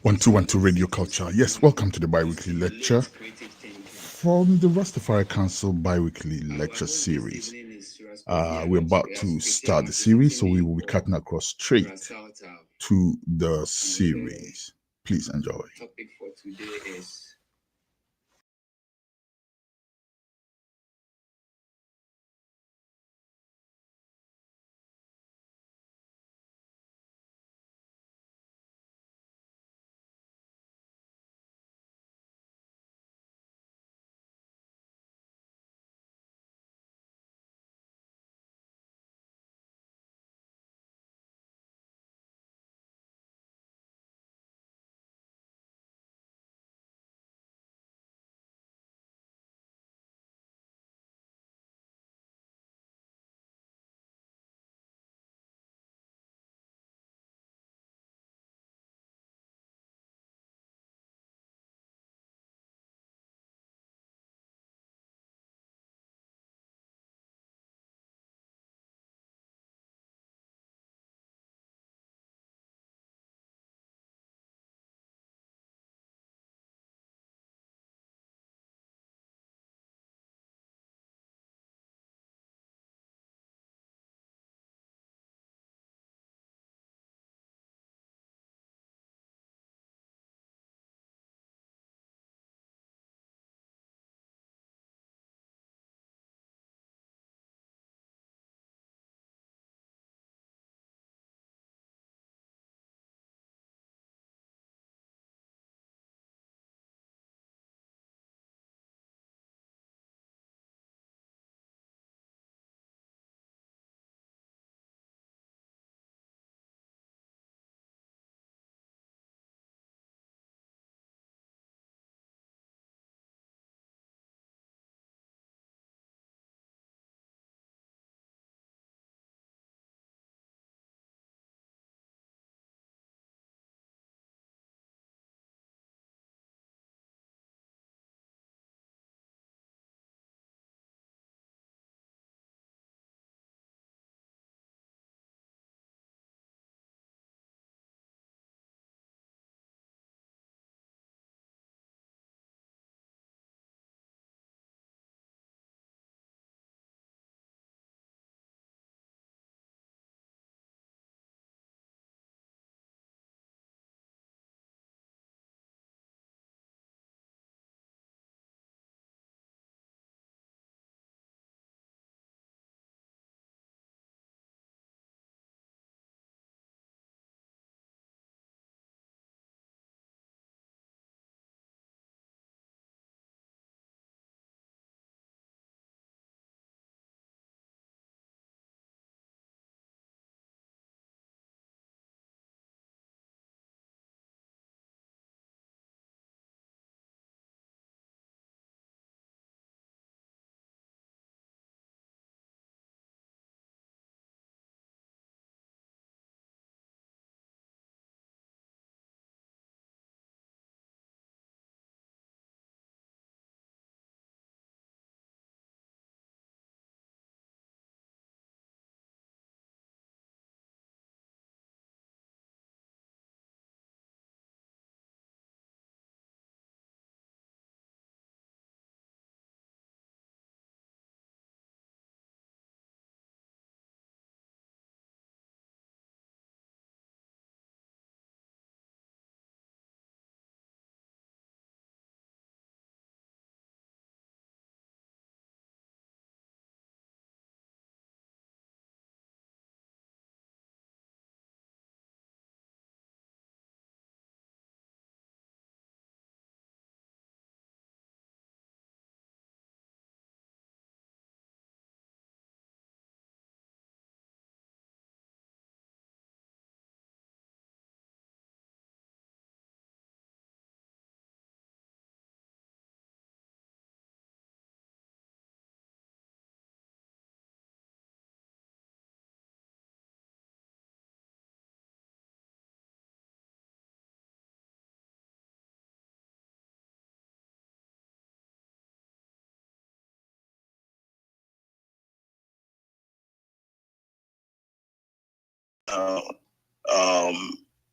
1212 Radio Culture. Yes, welcome to the bi-weekly lecture from the Rastafari Council bi-weekly lecture series. We're about to start the series, so we will be cutting across straight to the series. Please enjoy. Topic for today is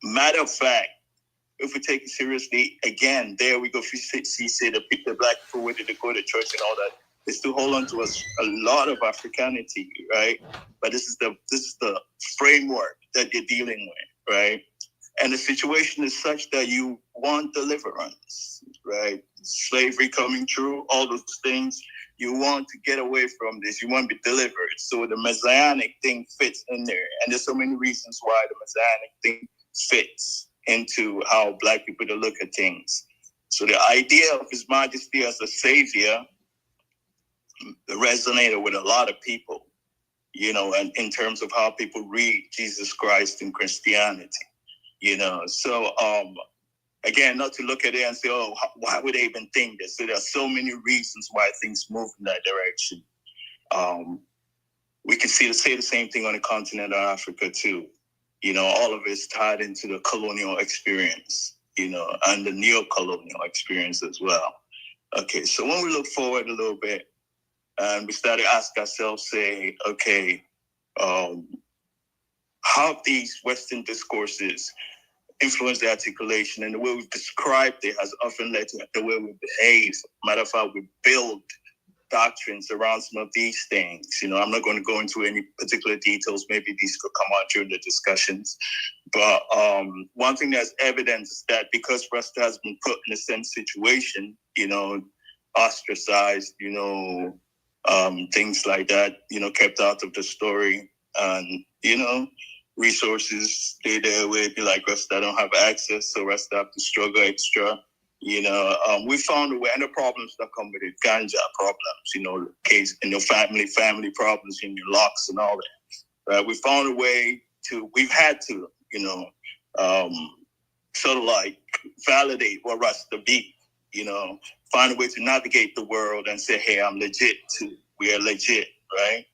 matter of fact, if we take it seriously, again, there we go. If you see the black people where they go to church and all that, they still hold on to a lot of Africanity, right? But this is the framework that you're dealing with, right? And the situation is such that you want deliverance, right? Slavery coming through, all those things. You want to get away from this. You want to be delivered. So the messianic thing fits in there. And there's so many reasons why the messianic thing fits into how black people to look at things. So the idea of His Majesty as a savior resonated with a lot of people, and in terms of how people read Jesus Christ in Christianity. So again, not to look at it and say, oh, why would they even think this? So there are so many reasons why things move in that direction. We can say the same thing on the continent of Africa too. All of it's tied into the colonial experience, and the neo-colonial experience as well. Okay, so when we look forward a little bit and we start to ask ourselves, say, okay, how these Western discourses influence the articulation, and the way we've described it has often led to the way we behave. Matter of fact, we build doctrines around some of these things. I'm not going to go into any particular details. Maybe these could come out during the discussions. But one thing that's evident is that because Rasta has been put in a sense situation, ostracized, things like that, kept out of the story, and resources stay there where be like Rasta don't have access, so Rasta have to struggle extra. We found a way, and the problems that come with it, ganja problems, case in your family problems in your locks and all that. We found a way we've had to, sort of like validate what Rasta be, find a way to navigate the world and say, hey, I'm legit too. We are legit, right?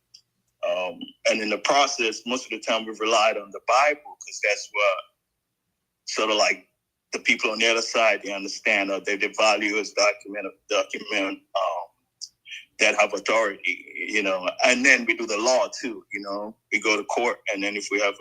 And in the process, most of the time we've relied on the Bible because that's what sort of like the people on the other side, they understand, or they value as document that have authority, and then we do the law too, we go to court, and then if we have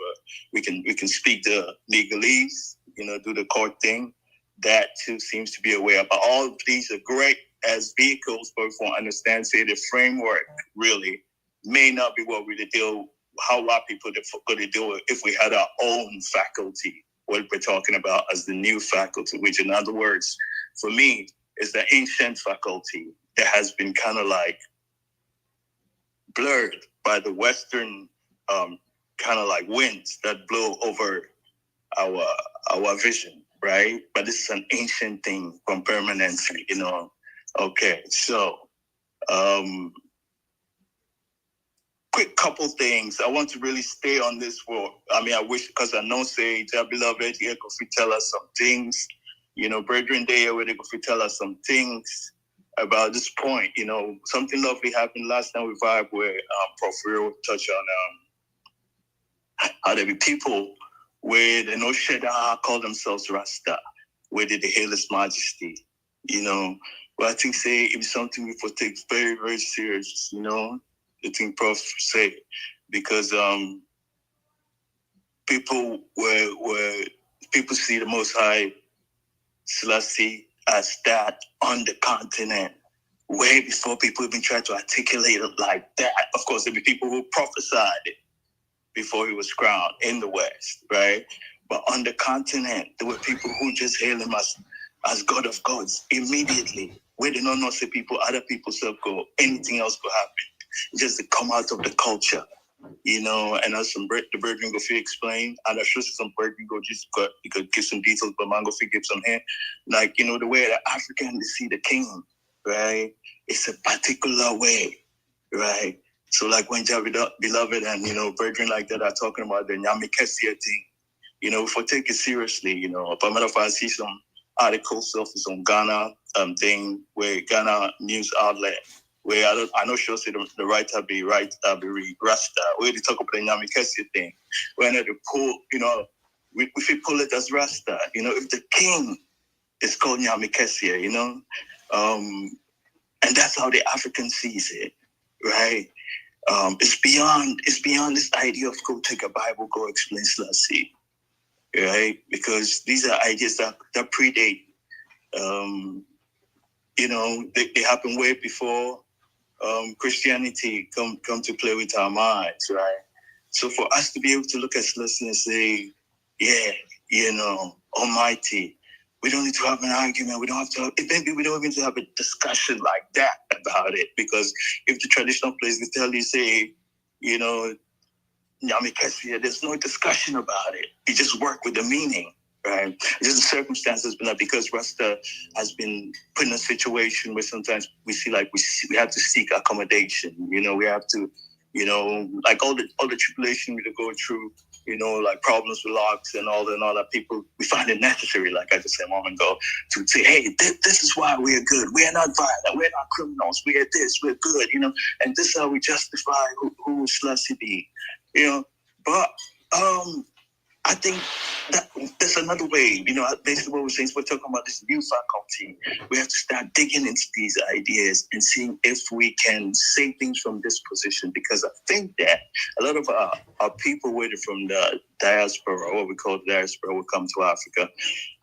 we can speak the legalese, do the court thing. That too seems to be a way up. But all of these are great as vehicles, but if we understand, say, the framework really may not be what we deal, how a lot of people could do it if we had our own faculty. What we're talking about as the new faculty, which in other words, for me, is the ancient faculty that has been kind of like blurred by the Western kind of like winds that blow over our vision, right? But this is an ancient thing from permanency, Okay, so quick couple things. I want to really stay on this I wish, because I know, say, dear beloved, here could tell us some things, brethren there, where they could tell us some things about this point. Something lovely happened last time we vibed where Prof. Rio touched on how there be people where they no Sheda call themselves Rasta, where they hail His Majesty, But I think, say, it be something we take very, very serious, the thing Prof said, because people see the Most High Selassie as that on the continent way before people even try to articulate it like that. Of course, there be people who prophesied it before he was crowned in the West, right? But on the continent, there were people who just hail him as God of gods immediately. Where they don't know, say other people self go, anything else could happen. Just to come out of the culture, and as the Virgin go explain, and I'm sure some Virgin go just you could give some details, but Mango give some here. Like, the way the Africans see the king, right? It's a particular way, right? So like when beloved and, Virgin like that are talking about the Nyamikesia thing, if we take it seriously, but matter of fact, I see some articles of some Ghana thing where Ghana news outlet, where I know she'll say the writer be Rasta, where they talk about the Nyamikesia thing. When they pull, we pull it as Rasta, if the king is called Nyamikesia, and that's how the African sees it, right? It's beyond this idea of go take a Bible, go explain Selassie. right? Because these are ideas that predate. They happen way before Christianity come to play with our minds, right? So for us to be able to look at Celestine and say, yeah, Almighty, we don't need to have an argument. We don't have to have, maybe we don't even need to have a discussion like that about it. Because if the traditional place they tell you, say, there's no discussion about it. You just work with the meaning, right? It's just the circumstances, but not because Rasta has been put in a situation where sometimes we see like we have to seek accommodation. We have to, like all the tribulation we go through, like problems with locks and all that people, we find it necessary, like I just said a moment ago, to say, hey, this is why we're good. We're not violent. We're not criminals. We're this. We're good. And this is how we justify who Selassie be. But I think that there's another way. Basically what we're saying is we're talking about this new faculty. We have to start digging into these ideas and seeing if we can say things from this position, because I think that a lot of our people, whether from the diaspora or what we call the diaspora, will come to Africa.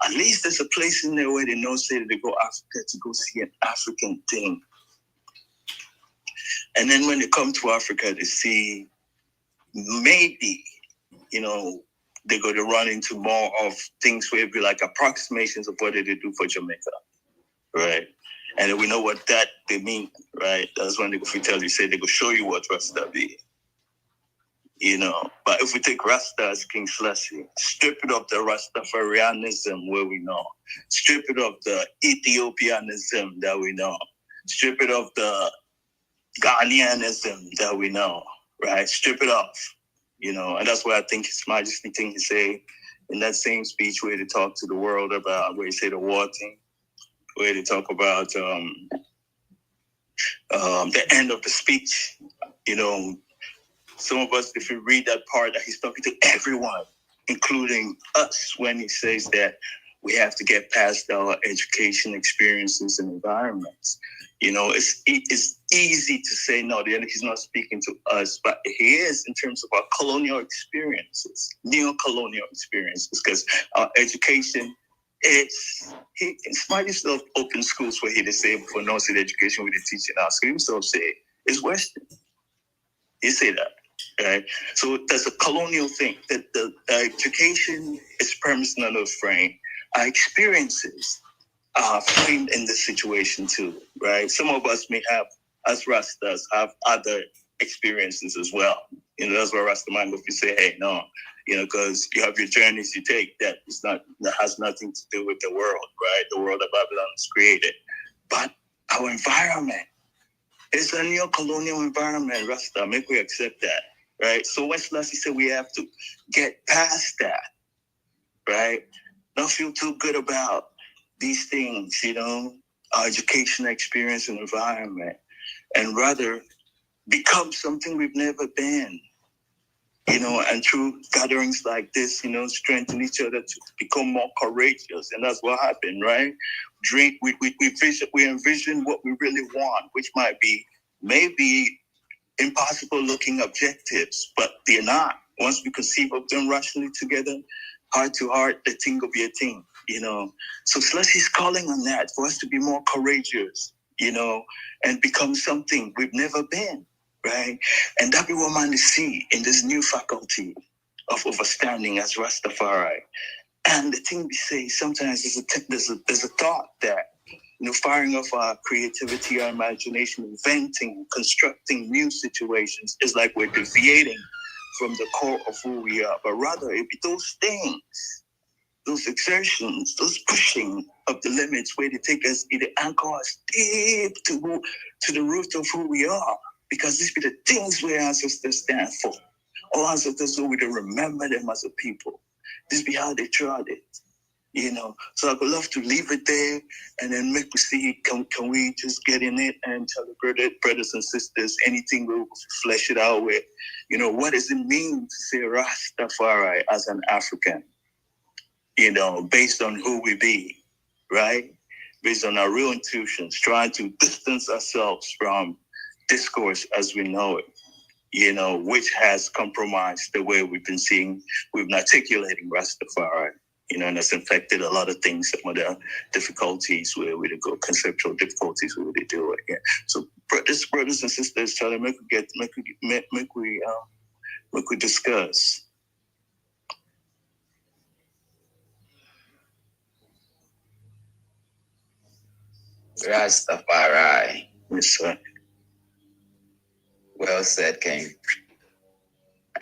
At least there's a place in there where they know, say that they go Africa to go see an African thing. And then when they come to Africa, they see maybe, they're going to run into more of things where it'd be like approximations of what they do for Jamaica, right? And we know what that they mean, right? That's when they go tell you, say they go show you what Rasta be, But if we take Rasta as King Selassie, strip it of the Rastafarianism where we know, strip it of the Ethiopianism that we know, strip it of the Ghanaianism that we know, right? Strip it off. And that's why I think His Majesty thing he say in that same speech where they talk to the world about, where he say the war thing, where they talk about the end of the speech. Some of us, if you read that part, that he's talking to everyone, including us, when he says that we have to get past our education experiences and environments. It's easy to say, no, he's not speaking to us, but he is in terms of our colonial experiences, neo-colonial experiences, because our education is, he might himself open schools where he disabled for no-state education with the teaching our school. He himself say, it's Western. He say that. Right? So there's a colonial thing that the education is premised on a frame. Our experiences are framed in this situation too, right? Some of us may have, as Rastas, have other experiences as well. That's where Rasta man if you say, hey, no, because you have your journeys you take that has nothing to do with the world, right? The world that Babylon has created. But our environment is a neo-colonial environment, Rasta. Make we accept that, right? So when Selassie said we have to get past that, right? Don't feel too good about these things, our education experience and environment, and rather become something we've never been, and through gatherings like this, strengthen each other to become more courageous. And that's what happened, right? We envision what we really want, which might be maybe impossible looking objectives, but they're not. Once we conceive of them rationally together, heart to heart, the thing will be a thing, So Selassie's calling on that for us to be more courageous, and become something we've never been, right? And that we will man to see in this new faculty of understanding as Rastafari. And the thing we say sometimes there's a thought that, firing off our creativity, our imagination, inventing, constructing new situations is like we're deviating from the core of who we are. But rather, it be those things, those exertions, those pushing of the limits where they take us, either anchor us deep to the root of who we are. Because these be the things where ancestors stand for. All ancestors, so we don't remember them as a people. This be how they trod it. So I would love to leave it there and then make we see, can we just get in it and tell the brothers and sisters anything we'll flesh it out with, what does it mean to say Rastafari as an African, based on who we be, right? Based on our real intuitions, trying to distance ourselves from discourse as we know it, which has compromised the way we've been articulating Rastafari, and that's infected a lot of things, some of the difficulties where we go, conceptual difficulties where we do it. Yeah. So, brothers and sisters, Charlie, make we discuss. Rastafari. Yes, sir. Well said, King.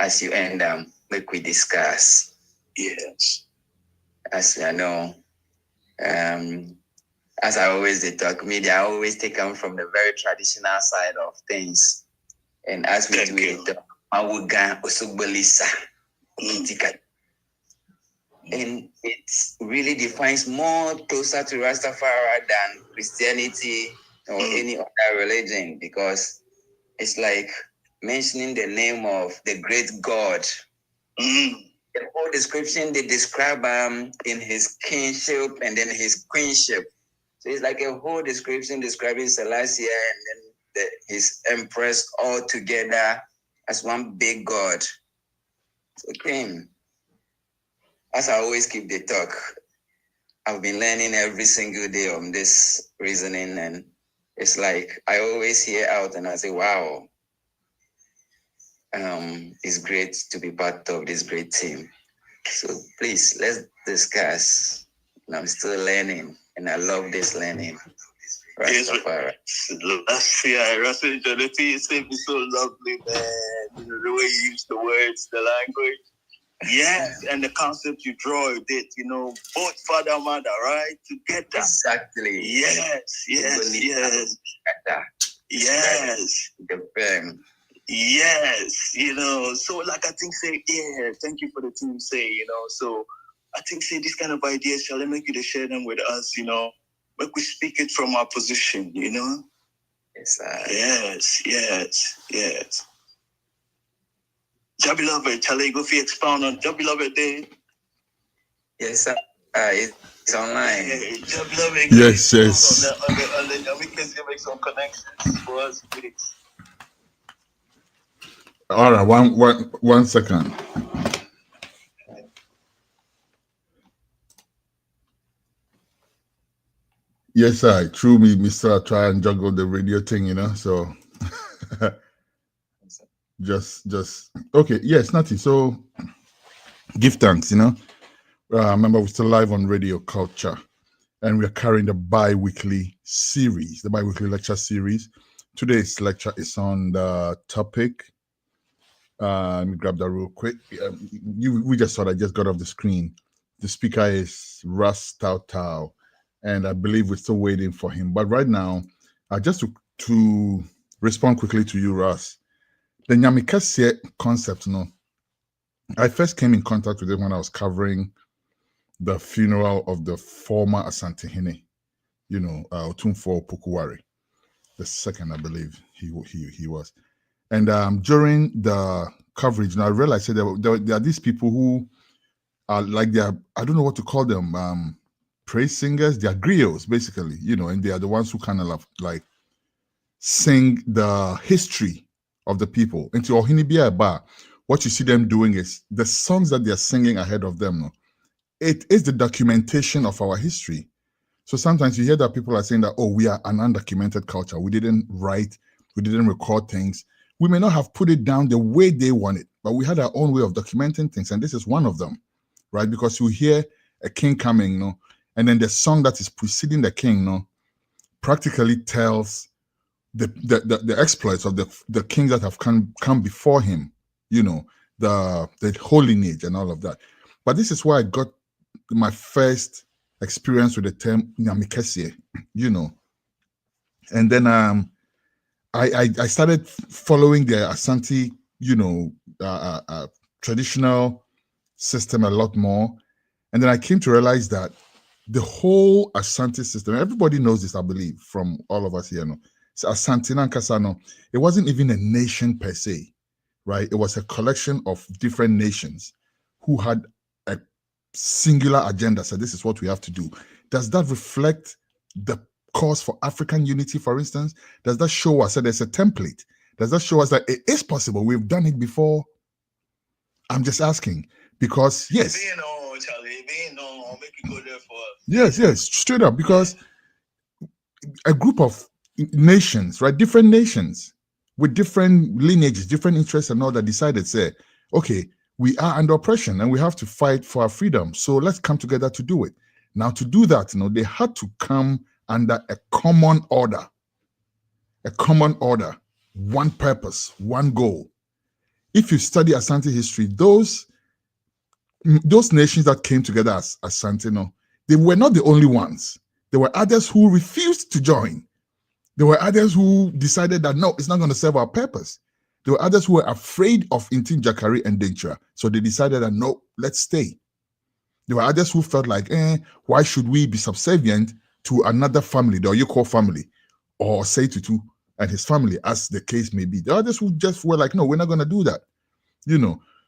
As you end, make we discuss. Yes. As you know, as I always talk, media, I always take them from the very traditional side of things. And as we do it, Mawuga Osugbalisa. And it really defines more closer to Rastafari than Christianity or any other religion, because it's like mentioning the name of the great God. The whole description they describe in his kingship and then his queenship. So it's like a whole description describing Selassie and then his empress all together as one big God. So King, as I always keep the talk, I've been learning every single day on this reasoning, and it's like I always hear out and I say, wow, it's great to be part of this great team. So please, let's discuss. And I'm still learning, and I love this learning. Rastafari. Last year, Rastafari said me so lovely, man. The way you use the words, the language. Yes, and the concept you draw it, both father and mother, right? Together. Exactly. Yes. Yes. The pen. Yes, so like I think thank you for the team so I think this kind of ideas, shall I make you to share them with us, make we speak it from our position, Yes, sir. Yes. Job beloved, Charlie, go for expound on Job beloved day. Yes, sir. It's online. Hey, Job beloved. Yes. On the we can make some connections for us, please. All right, one second. Yes, through me, Mr. Try and juggle the radio thing, so just okay. Yes, nothing. So give thanks, remember we're still live on Radio Culture, and we're carrying the bi-weekly series, the bi-weekly lecture series. Today's lecture is on the topic. Let me grab that real quick. We just saw that, just got off the screen. The speaker is Ras Thau-Thau, and I believe we're still waiting for him. But right now, just to respond quickly to you, Ras, the Nyamikasie concept, I first came in contact with it when I was covering the funeral of the former Asantehene, Otumfuo Pukuwari, the second, I believe he was. And during the coverage, I realized that there are these people who are like, I don't know what to call them, praise singers. They are griots, basically, and they are the ones who kind of like sing the history of the people. Into Ohinibia Ba, what you see them doing is the songs that they are singing ahead of them. It is the documentation of our history. So sometimes you hear that people are saying that, oh, we are an undocumented culture. We didn't write, we didn't record things. We may not have put it down the way they want it, but we had our own way of documenting things. And this is one of them, right? Because you hear a king coming, and then the song that is preceding the king, practically tells the exploits of the kings that have come before him, the whole lineage and all of that. But this is where I got my first experience with the term Nyamikesie, and then I started following the Asante, traditional system a lot more. And then I came to realize that the whole Asante system, everybody knows this, I believe, from all of us here. So Asante Nankasano, it wasn't even a nation per se, right? It was a collection of different nations who had a singular agenda. So this is what we have to do. Does that reflect the cause for African unity, for instance? Does that show us that there's a template Does that show us that it is possible? We've done it before. I'm just asking because yes, Being on, Charlie, being on, make you go there for us. yes, straight up, because a group of nations, right, different nations with different lineages, different interests, and all that decided, say, okay, we are under oppression and we have to fight for our freedom. So let's come together to do it. Now, to do that, they had to come under a common order, one purpose, one goal. If you study Asante history, those nations that came together as Asante, they were not the only ones. There were others who refused to join. There were others who decided that, no, it's not going to serve our purpose. There were others who were afraid of Intin Jakari and Denchira. So they decided that, no, let's stay. There were others who felt like, why should we be subservient to another family, the Oyoko family, or Seitutu and his family, as the case may be. There are others who just were like, no, we're not going to do that.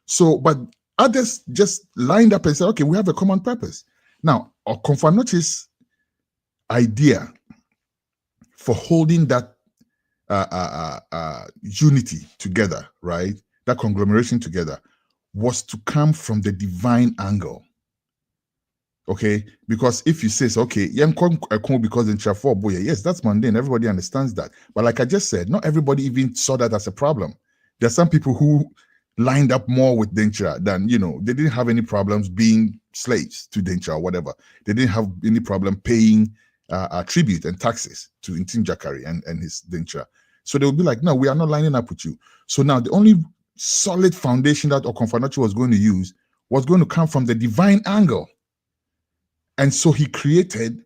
So, but others just lined up and said, okay, we have a common purpose. Now, Okonfa-Notche's idea for holding that unity together, right? That conglomeration together was to come from the divine angle. Okay, because if you say, okay, because in Chafo boy, yes, that's mundane. Everybody understands that. But like I just said, not everybody even saw that as a problem. There are some people who lined up more with Denchira than, they didn't have any problems being slaves to Denchira or whatever. They didn't have any problem paying tribute and taxes to Intin Jakari and his Denchira. So they would be like, no, we are not lining up with you. So now the only solid foundation that Okonfa-Notche was going to use was going to come from the divine angle. And so he created,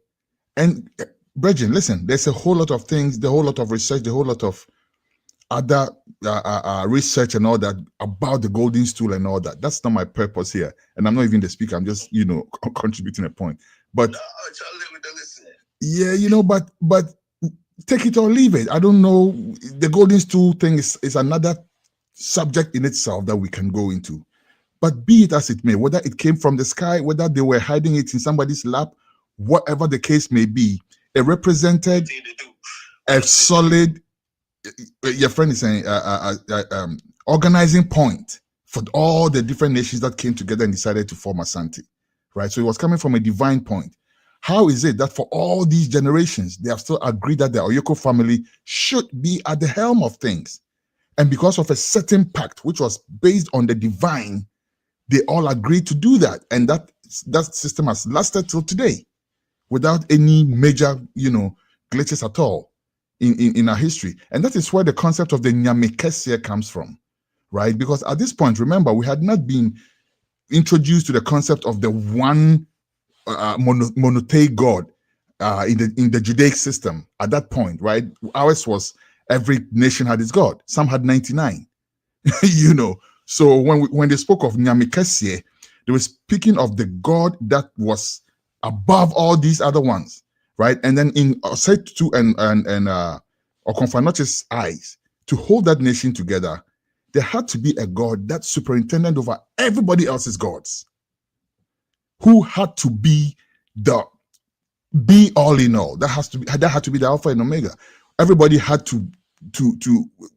and Brethren, listen, there's a whole lot of things, the whole lot of research, the whole lot of other research and all that about the golden stool and all that. That's not my purpose here. And I'm not even the speaker. I'm just, contributing a point. But yeah, but take it or leave it. I don't know. The golden stool thing is another subject in itself that we can go into. But be it as it may, whether it came from the sky, whether they were hiding it in somebody's lap, whatever the case may be, it represented a solid, your friend is saying, organizing point for all the different nations that came together and decided to form Asante, right? So it was coming from a divine point. How is it that for all these generations, they have still agreed that the Oyoko family should be at the helm of things? And because of a certain pact, which was based on the divine, they all agreed to do that. And that system has lasted till today without any major, glitches at all in our history. And that is where the concept of the Nyamekessie comes from, right? Because at this point, remember, we had not been introduced to the concept of the one monotheistic God in the Judaic system at that point, right? Ours was every nation had its God. Some had 99, So when they spoke of Nyamekessie, they were speaking of the God that was above all these other ones, right? And then in Seitutu and Okonfa-Notche's eyes, to hold that nation together, there had to be a God that superintended over everybody else's gods, who had to be all in all. That had to be the Alpha and Omega. Everybody had to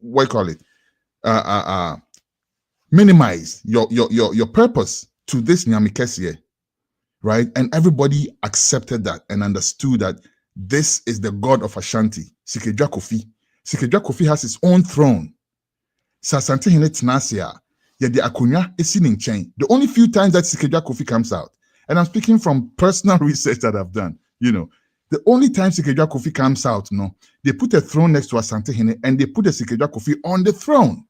what you call it? Minimize your purpose to this Nyamekessie, right? And everybody accepted that and understood that this is the God of Ashanti, Sikejwa Kofi. Sikejwa Kofi has his own throne. Sasante hine tenasia, yet the akunya is sitting in chain. The only few times that Sikejwa Kofi comes out, and I'm speaking from personal research that I've done, the only time Sikejwa Kofi comes out, they put a throne next to Asante hine and they put a Sikejwa Kofi on the throne.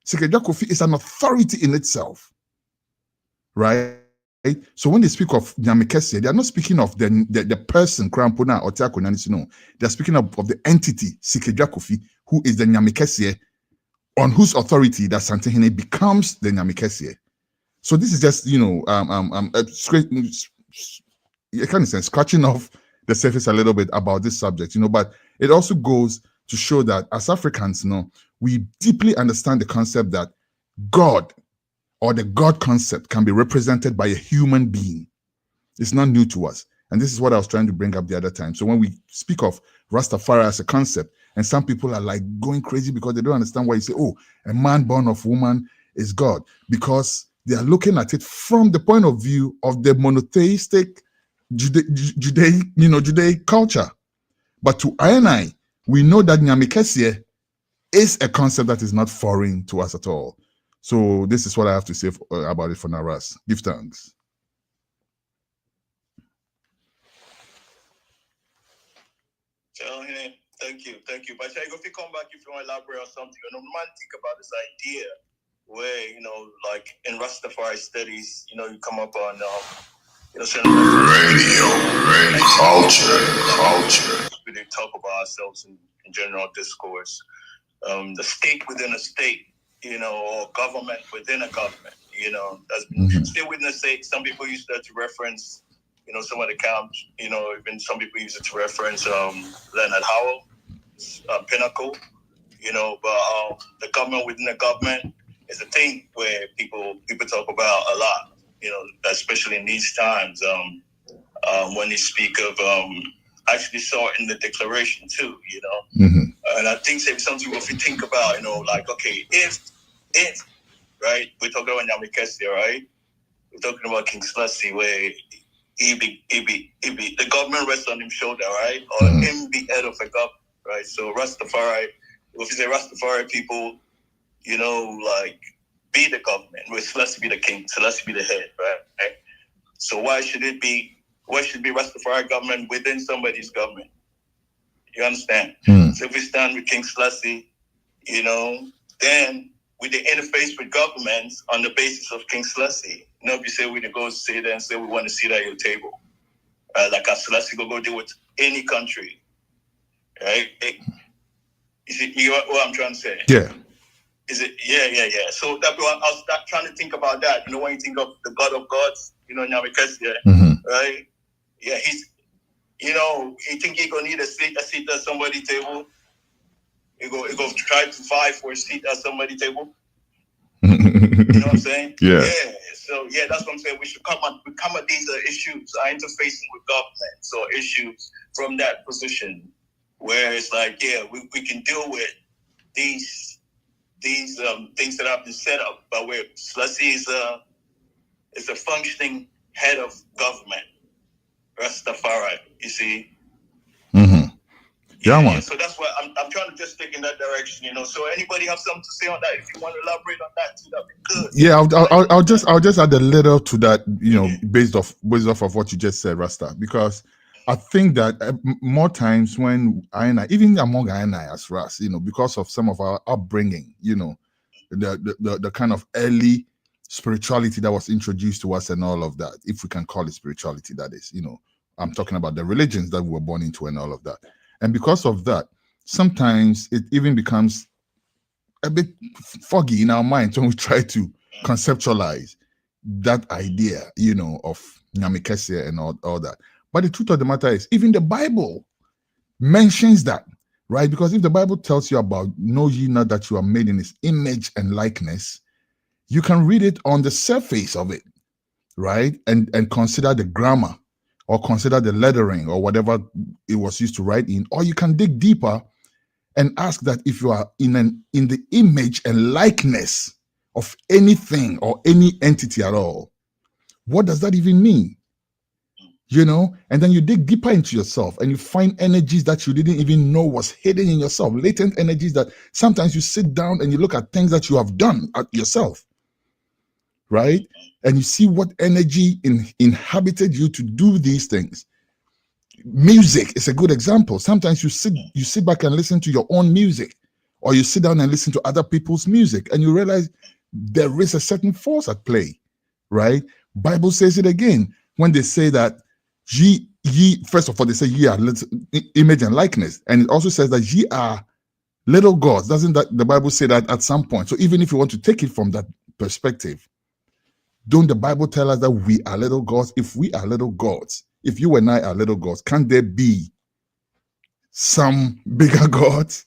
Sikejwa Kofi is an authority in itself, right? So when they speak of Nyamekessie, they are not speaking of the person, Krampuna or Tiakonani, no. They are speaking of the entity, Sikejwa Kofi, who is the Nyamekessie, on whose authority that Santehene becomes the Nyamekessie. So this is just, scratching off the surface a little bit about this subject, but it also goes to show that as Africans, we deeply understand the concept that God or the God concept can be represented by a human being. It's not new to us. And this is what I was trying to bring up the other time. So when we speak of Rastafari as a concept, And some people are like going crazy because they don't understand why you say, oh, a man born of woman is God, because they are looking at it from the point of view of the monotheistic Judaic culture. But to I, we know that Nyamikesie is a concept that is not foreign to us at all. So this is what I have to say about it for now, Ras. Give thanks. Thank you. But if you come back, if you want to elaborate on something, man, think about this idea where, like in Rastafari studies, you come up on, radio culture. We did talk about ourselves in general discourse. The state within a state, or government within a government, that's state within a state. Some people use that to reference, some of the camps, even some people use it to reference Leonard Howell, Pinnacle, but the government within the government is a thing where people talk about a lot, especially in these times, when they speak of, I actually saw it in the declaration too, and I think something if you think about, like, okay, if, right, we're talking about Nyamikesia, right? We're talking about King Selassie, where he be the government rests on his shoulder, right? Or him be head of a government, right? So Rastafari, if you say Rastafari people, like, be the government, where Selassie be the king, Selassie be the head, right? So why should be Rastafari government within somebody's government? You understand? So if we stand with King Selassie, then we the interface with governments on the basis of King Selassie. If you say we go sit there and say we want to sit at your table, like a Selassie go deal with any country, right? You know what I'm trying to say? Yeah. Is it? Yeah. So that I'll start trying to think about that. When you think of the God of gods, Nyamikesia, right? Yeah, he's, he think he gonna need a seat at somebody's table. He go try to fight for a seat at somebody's table. You know what I'm saying? Yeah. So that's what I'm saying. We should come at these issues, interfacing with governments or issues from that position, where it's like, we can deal with these things that have been set up, but where Selassie is a functioning head of government, Rastafari, you see. Yeah. So that's why I'm trying to just stick in that direction, So anybody have something to say on that? If you want to elaborate on that too, that'd be good. Yeah, I'll just add a little to that, based off of what you just said, Rasta, because I think that more times when even among I as Ras, because of some of our upbringing, the kind of early spirituality that was introduced to us and all of that, if we can call it spirituality, that is, I'm talking about the religions that we were born into and all of that. And because of that, sometimes it even becomes a bit foggy in our minds when we try to conceptualize that idea, of Nyamikesia and all that. But the truth of the matter is, even the Bible mentions that, right? Because if the Bible tells you about know ye not that you are made in his image and likeness, you can read it on the surface of it, right? And consider the grammar, or consider the lettering, or whatever it was used to write in, or you can dig deeper and ask that if you are in the image and likeness of anything or any entity at all, what does that even mean? And then you dig deeper into yourself and you find energies that you didn't even know was hidden in yourself, latent energies that sometimes you sit down and you look at things that you have done at yourself, right? And you see what energy inhabited you to do these things. Music is a good example. Sometimes you sit back and listen to your own music, or you sit down and listen to other people's music, and you realize there is a certain force at play, right? Bible says it again when they say that ye first of all, they say ye are image and likeness, and it also says that ye are little gods. Doesn't that the Bible say that at some point? So even if you want to take it from that perspective, don't the Bible tell us that we are little gods? If we are little gods, if you and I are little gods, can there be some bigger gods?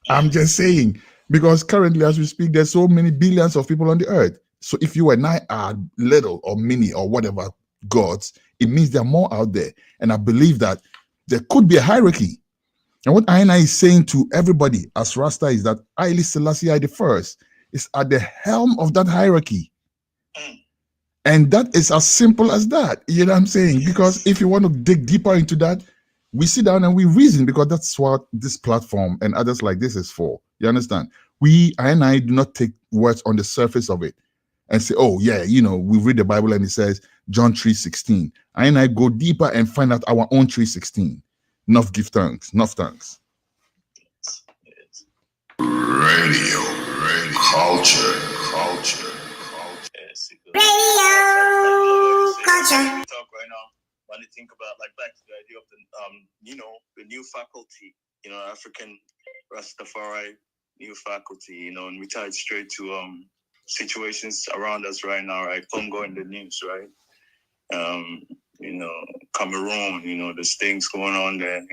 I'm just saying, because currently as we speak, there's so many billions of people on the earth. So if you and I are little or mini or whatever gods, it means there are more out there. And I believe that there could be a hierarchy, And what I is saying to everybody as Rasta is that Haile Selassie I the first is at the helm of that hierarchy. And that is as simple as that. You know what I'm saying? Because if you want to dig deeper into that, we sit down and we reason, because that's what this platform and others like this is for. You understand? I do not take words on the surface of it and say, oh yeah, we read the Bible and it says John 3:16. I go deeper and find out our own 3:16. Enough give thanks. Enough thanks. Radio culture. Radio culture. Talk right now. When you think about back to the idea of the new faculty, African Rastafari new faculty, and we tied straight to situations around us right now, right? Congo in the news, right? Cameroon, there's things going on there,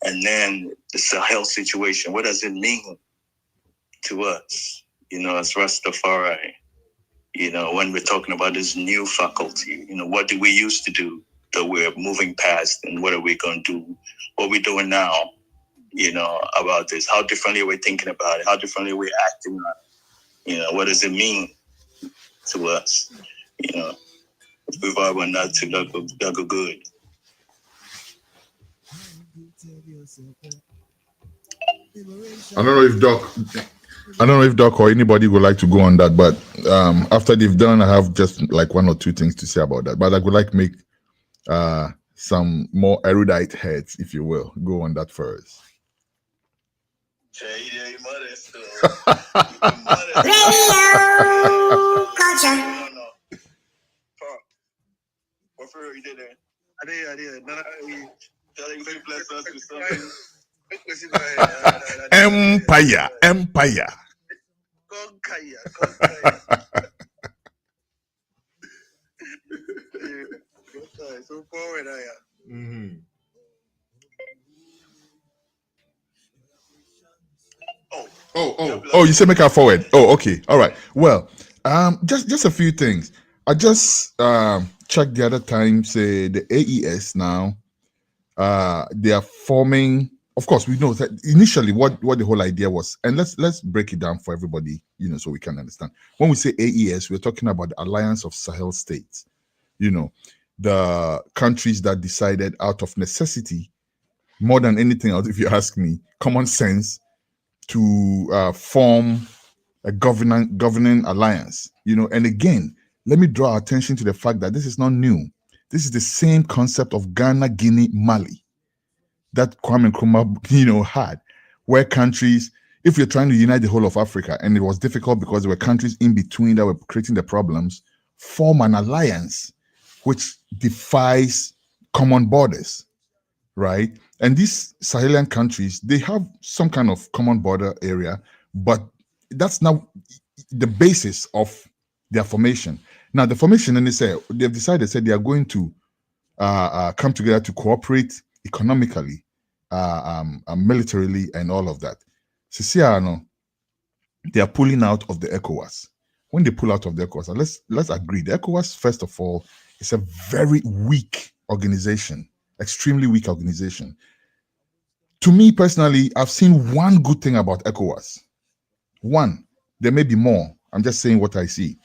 and then the Sahel situation. What does it mean to us, as Rastafari? When we're talking about this new faculty, what do we used to do that we're moving past, and what are we going to do? What we're doing now, about this? How differently are we thinking about it? How differently are we acting on it? What does it mean to us? If we vibe on that too, that go good. I don't know if Doc or anybody would like to go on that, but after they've done, I have just one or two things to say about that. But I would like to make some more erudite heads, if you will, go on that first. Radio culture. What for you did there? I did. Telling you bless us with something. Empire. So forward, Oh, you say make her forward. Oh, okay. All right. Well, just a few things. I just checked the other time, say the AES now, they are forming. Of course, we know that initially what the whole idea was, and let's break it down for everybody, so we can understand. When we say AES, we're talking about the Alliance of Sahel States. The countries that decided out of necessity, more than anything else, if you ask me, common sense, to form a governing alliance. And again, let me draw attention to the fact that this is not new. This is the same concept of Ghana, Guinea, Mali that Kwame Nkrumah, had, where countries, if you're trying to unite the whole of Africa, and it was difficult because there were countries in between that were creating the problems, form an alliance which defies common borders, right? And these Sahelian countries, they have some kind of common border area, but that's not the basis of their formation. Now, the formation, and they've decided, they are going to come together to cooperate economically, militarily, and all of that. Sisiano, they are pulling out of the ECOWAS. When they pull out of the ECOWAS, let's agree, the ECOWAS, first of all, is a very weak organization, extremely weak organization. To me personally, I've seen one good thing about ECOWAS. One, there may be more. I'm just saying what I see.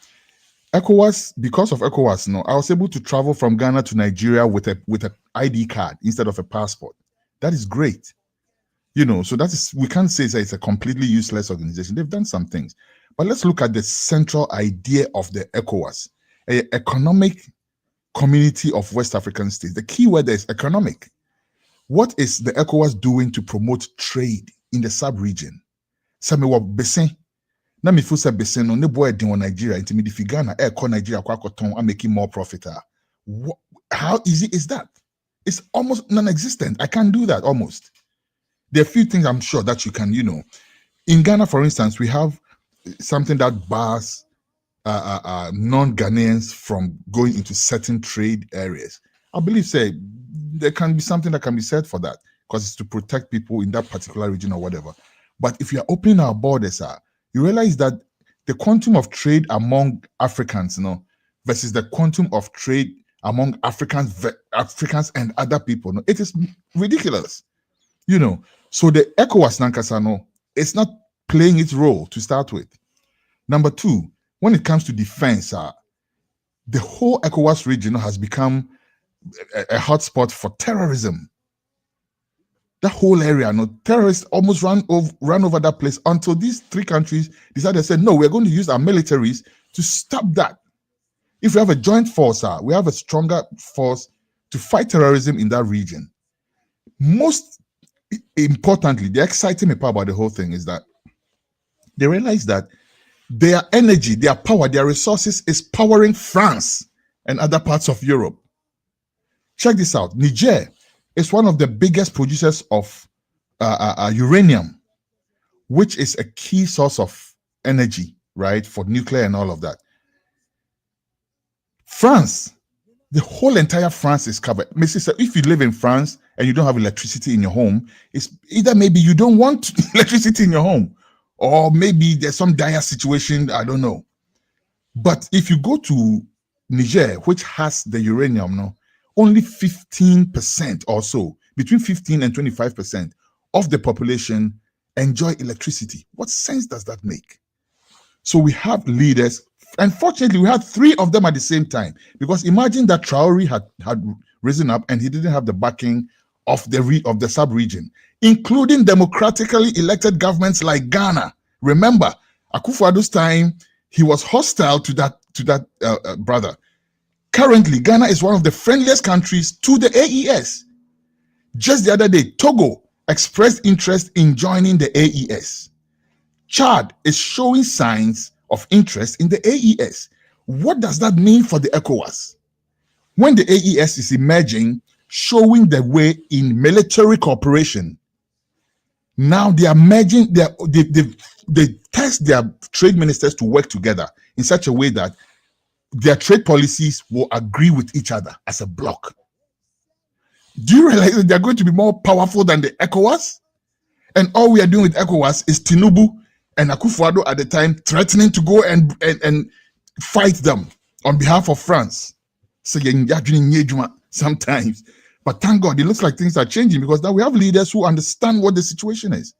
ECOWAS, because of ECOWAS, I was able to travel from Ghana to Nigeria with a ID card instead of a passport. That is great. So we can't say that it's a completely useless organization. They've done some things. But let's look at the central idea of the ECOWAS, an economic community of West African states. The key word there is economic. What is the ECOWAS doing to promote trade in the sub-region? Na me feel say besen no ne boy din Nigeria into me the Ghana call Nigeria kwakoton and making more profit. How easy is that? It's almost non-existent. I can't do that almost. There are a few things I'm sure that you can, In Ghana, for instance, we have something that bars non-Ghanaians from going into certain trade areas. I believe, there can be something that can be said for that, because it's to protect people in that particular region or whatever. But if you are opening our borders, you realize that the quantum of trade among Africans, versus the quantum of trade among Africans and other people, it is ridiculous. You know, so the ECOWAS Nankasano, it's not playing its role to start with. Number two, when it comes to defense, the whole ECOWAS region has become a hotspot for terrorism. That whole area, no, terrorists almost ran over that place until these three countries decided to say, no, we're going to use our militaries to stop that. If we have a joint force, we have a stronger force to fight terrorism in that region. Most importantly, the exciting part about the whole thing is that they realize that their energy, their power, their resources is powering France and other parts of Europe. Check this out. Niger is one of the biggest producers of uranium, which is a key source of energy, right, for nuclear and all of that. France, the whole entire France is covered. Mrs. If you live in France and you don't have electricity in your home, it's either maybe you don't want electricity in your home, or maybe there's some dire situation, I don't know. But if you go to Niger, which has the uranium, no, only 15% or so, between 15 and 25% of the population enjoy electricity. What sense does that make? So we have leaders. Unfortunately, we had three of them at the same time, because imagine that Traore had risen up and he didn't have the backing of the sub-region, including democratically elected governments like Ghana. Remember, Akufo-Addo's time, he was hostile to that brother. Currently, Ghana is one of the friendliest countries to the AES. Just the other day, Togo expressed interest in joining the AES. Chad is showing signs of interest in the AES. What does that mean for the ECOWAS? When the AES is emerging, showing the way in military cooperation, now they are merging, they test their trade ministers to work together in such a way that their trade policies will agree with each other as a bloc. Do you realize that they're going to be more powerful than the ECOWAS? And all we are doing with ECOWAS is Tinubu and Akufo-Addo at the time threatening to go and fight them on behalf of France. So sometimes. But thank God, it looks like things are changing, because now we have leaders who understand what the situation is.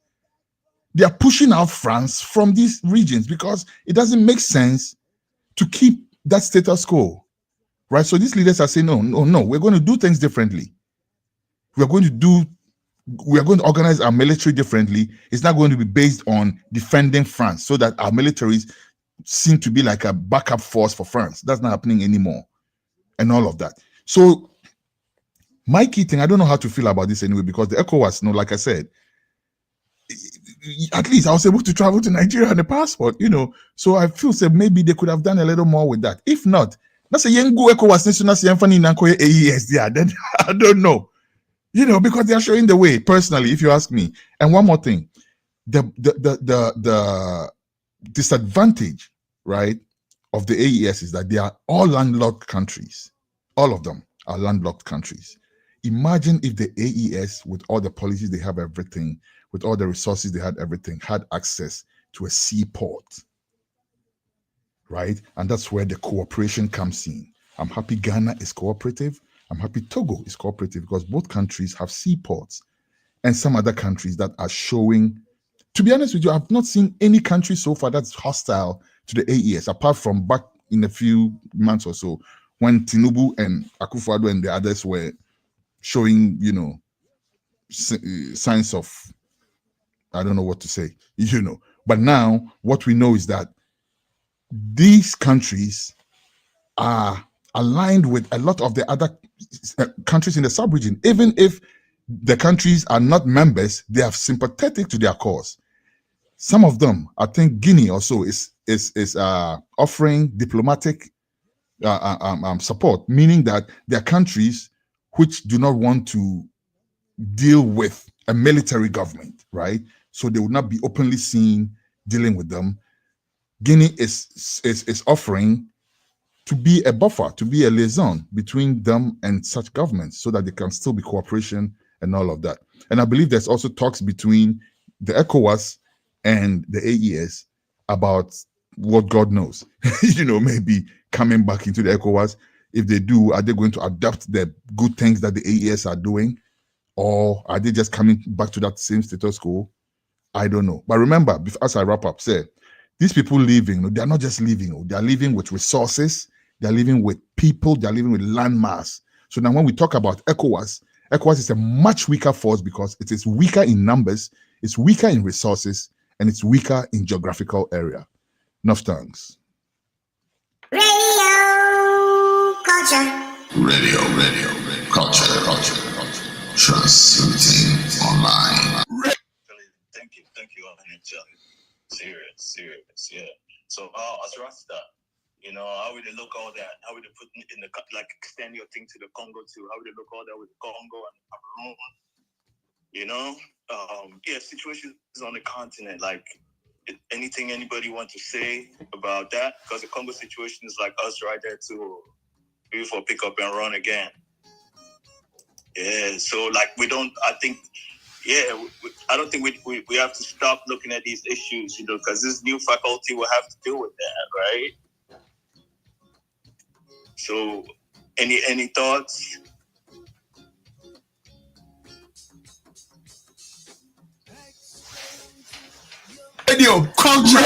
They are pushing out France from these regions because it doesn't make sense to keep that status quo, right? So these leaders are saying, no, we're going to do things differently. We are going to organize our military differently. It's not going to be based on defending France, so that our militaries seem to be like a backup force for France. That's not happening anymore, and all of that. So my key thing, I don't know how to feel about this anyway, because the ECOWAS, like I said, at least I was able to travel to Nigeria on a passport, so I feel maybe they could have done a little more with that. If not, that's a young ECOWAS AES there. Then I don't know, because they are showing the way, personally, if you ask me. And one more thing, the disadvantage, right, of the AES is that they are all landlocked countries. All of them are landlocked countries. Imagine if the AES, with all the policies they have, everything, with all the resources they had, everything, had access to a seaport, right? And that's where the cooperation comes in. I'm happy Ghana is cooperative. I'm happy Togo is cooperative, because both countries have seaports, and some other countries that are showing. To be honest with you, I've not seen any country so far that's hostile to the AES, apart from back in a few months or so, when Tinubu and Akufo-Addo and the others were showing, signs of, I don't know what to say, But now what we know is that these countries are aligned with a lot of the other countries in the sub-region. Even if the countries are not members, they are sympathetic to their cause. Some of them, I think Guinea also is offering diplomatic support, meaning that there are countries which do not want to deal with a military government, right? So they would not be openly seen dealing with them. Guinea is offering to be a buffer, to be a liaison between them and such governments, so that there can still be cooperation and all of that. And I believe there's also talks between the ECOWAS and the AES about what God knows, maybe coming back into the ECOWAS. If they do, are they going to adapt the good things that the AES are doing? Or are they just coming back to that same status quo? I don't know. But remember, as I wrap up, say, these people living, they're not just living, they're living with resources, they're living with people, they're living with landmass. So now when we talk about ECOWAS is a much weaker force because it is weaker in numbers, it's weaker in resources, and it's weaker in geographical area. Enough thanks. Radio culture. Transmitting online. Thank you, serious, yeah. So, as Rasta, how would they look all that? How would they put in the extend your thing to the Congo too? How would they look all that with the Congo and Cameroon? Yeah, situations on the continent. Like anything anybody want to say about that? Because the Congo situation is like us right there too. Before pick up and run again. Yeah, so we don't. I think. Yeah, I don't think we have to stop looking at these issues, because this new faculty will have to deal with that, right? So, any thoughts? Radio culture.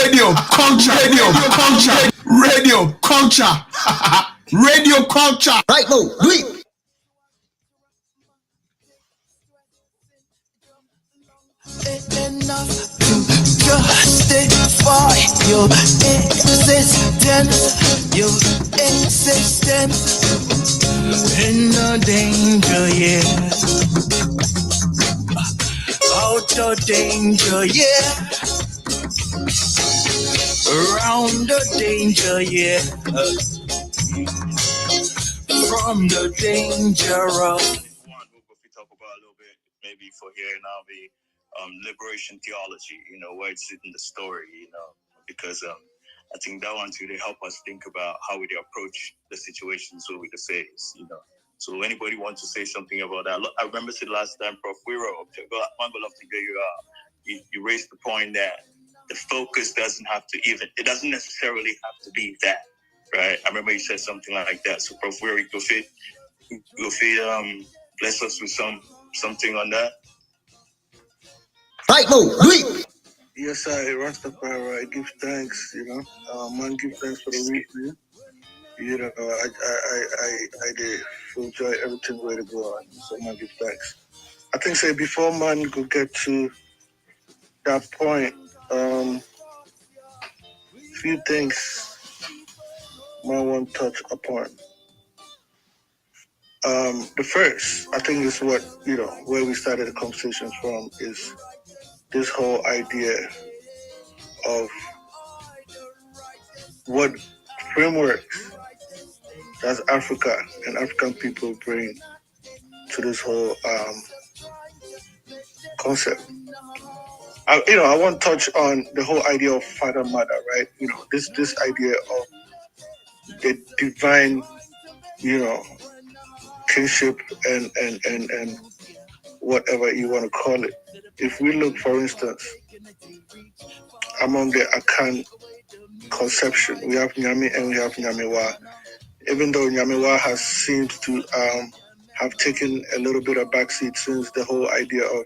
Right now, do it. Enough to justify your existence in the danger, yeah. Out of danger, yeah. Around the danger, yeah. From the danger of. We talk about a little bit, maybe for here now, the liberation theology, where it's in the story, because I think that one too, they help us think about how we approach the situations where we face, So anybody want to say something about that? I remember the last time, Prof. Wiro, I'm going to get you raised the point that the focus doesn't necessarily have to be that, right? I remember you said something like that. So Prof. Wiro, go bless us with something on that. Right now, do it. Yes, I Rastafari. I give thanks. Man, give thanks for the week. I did enjoy everything where to go on. So man, give thanks. I think say before man could get to that point, few things man want to touch upon. The first, I think, is what where we started the conversation from is this whole idea of what frameworks does Africa and African people bring to this whole concept. I want to touch on the whole idea of father mother, right? This idea of the divine, kinship and whatever you want to call it. If we look, for instance, among the Akan conception, we have Nyami and we have Nyamewa. Even though Nyamewa has seemed to have taken a little bit of backseat since the whole idea of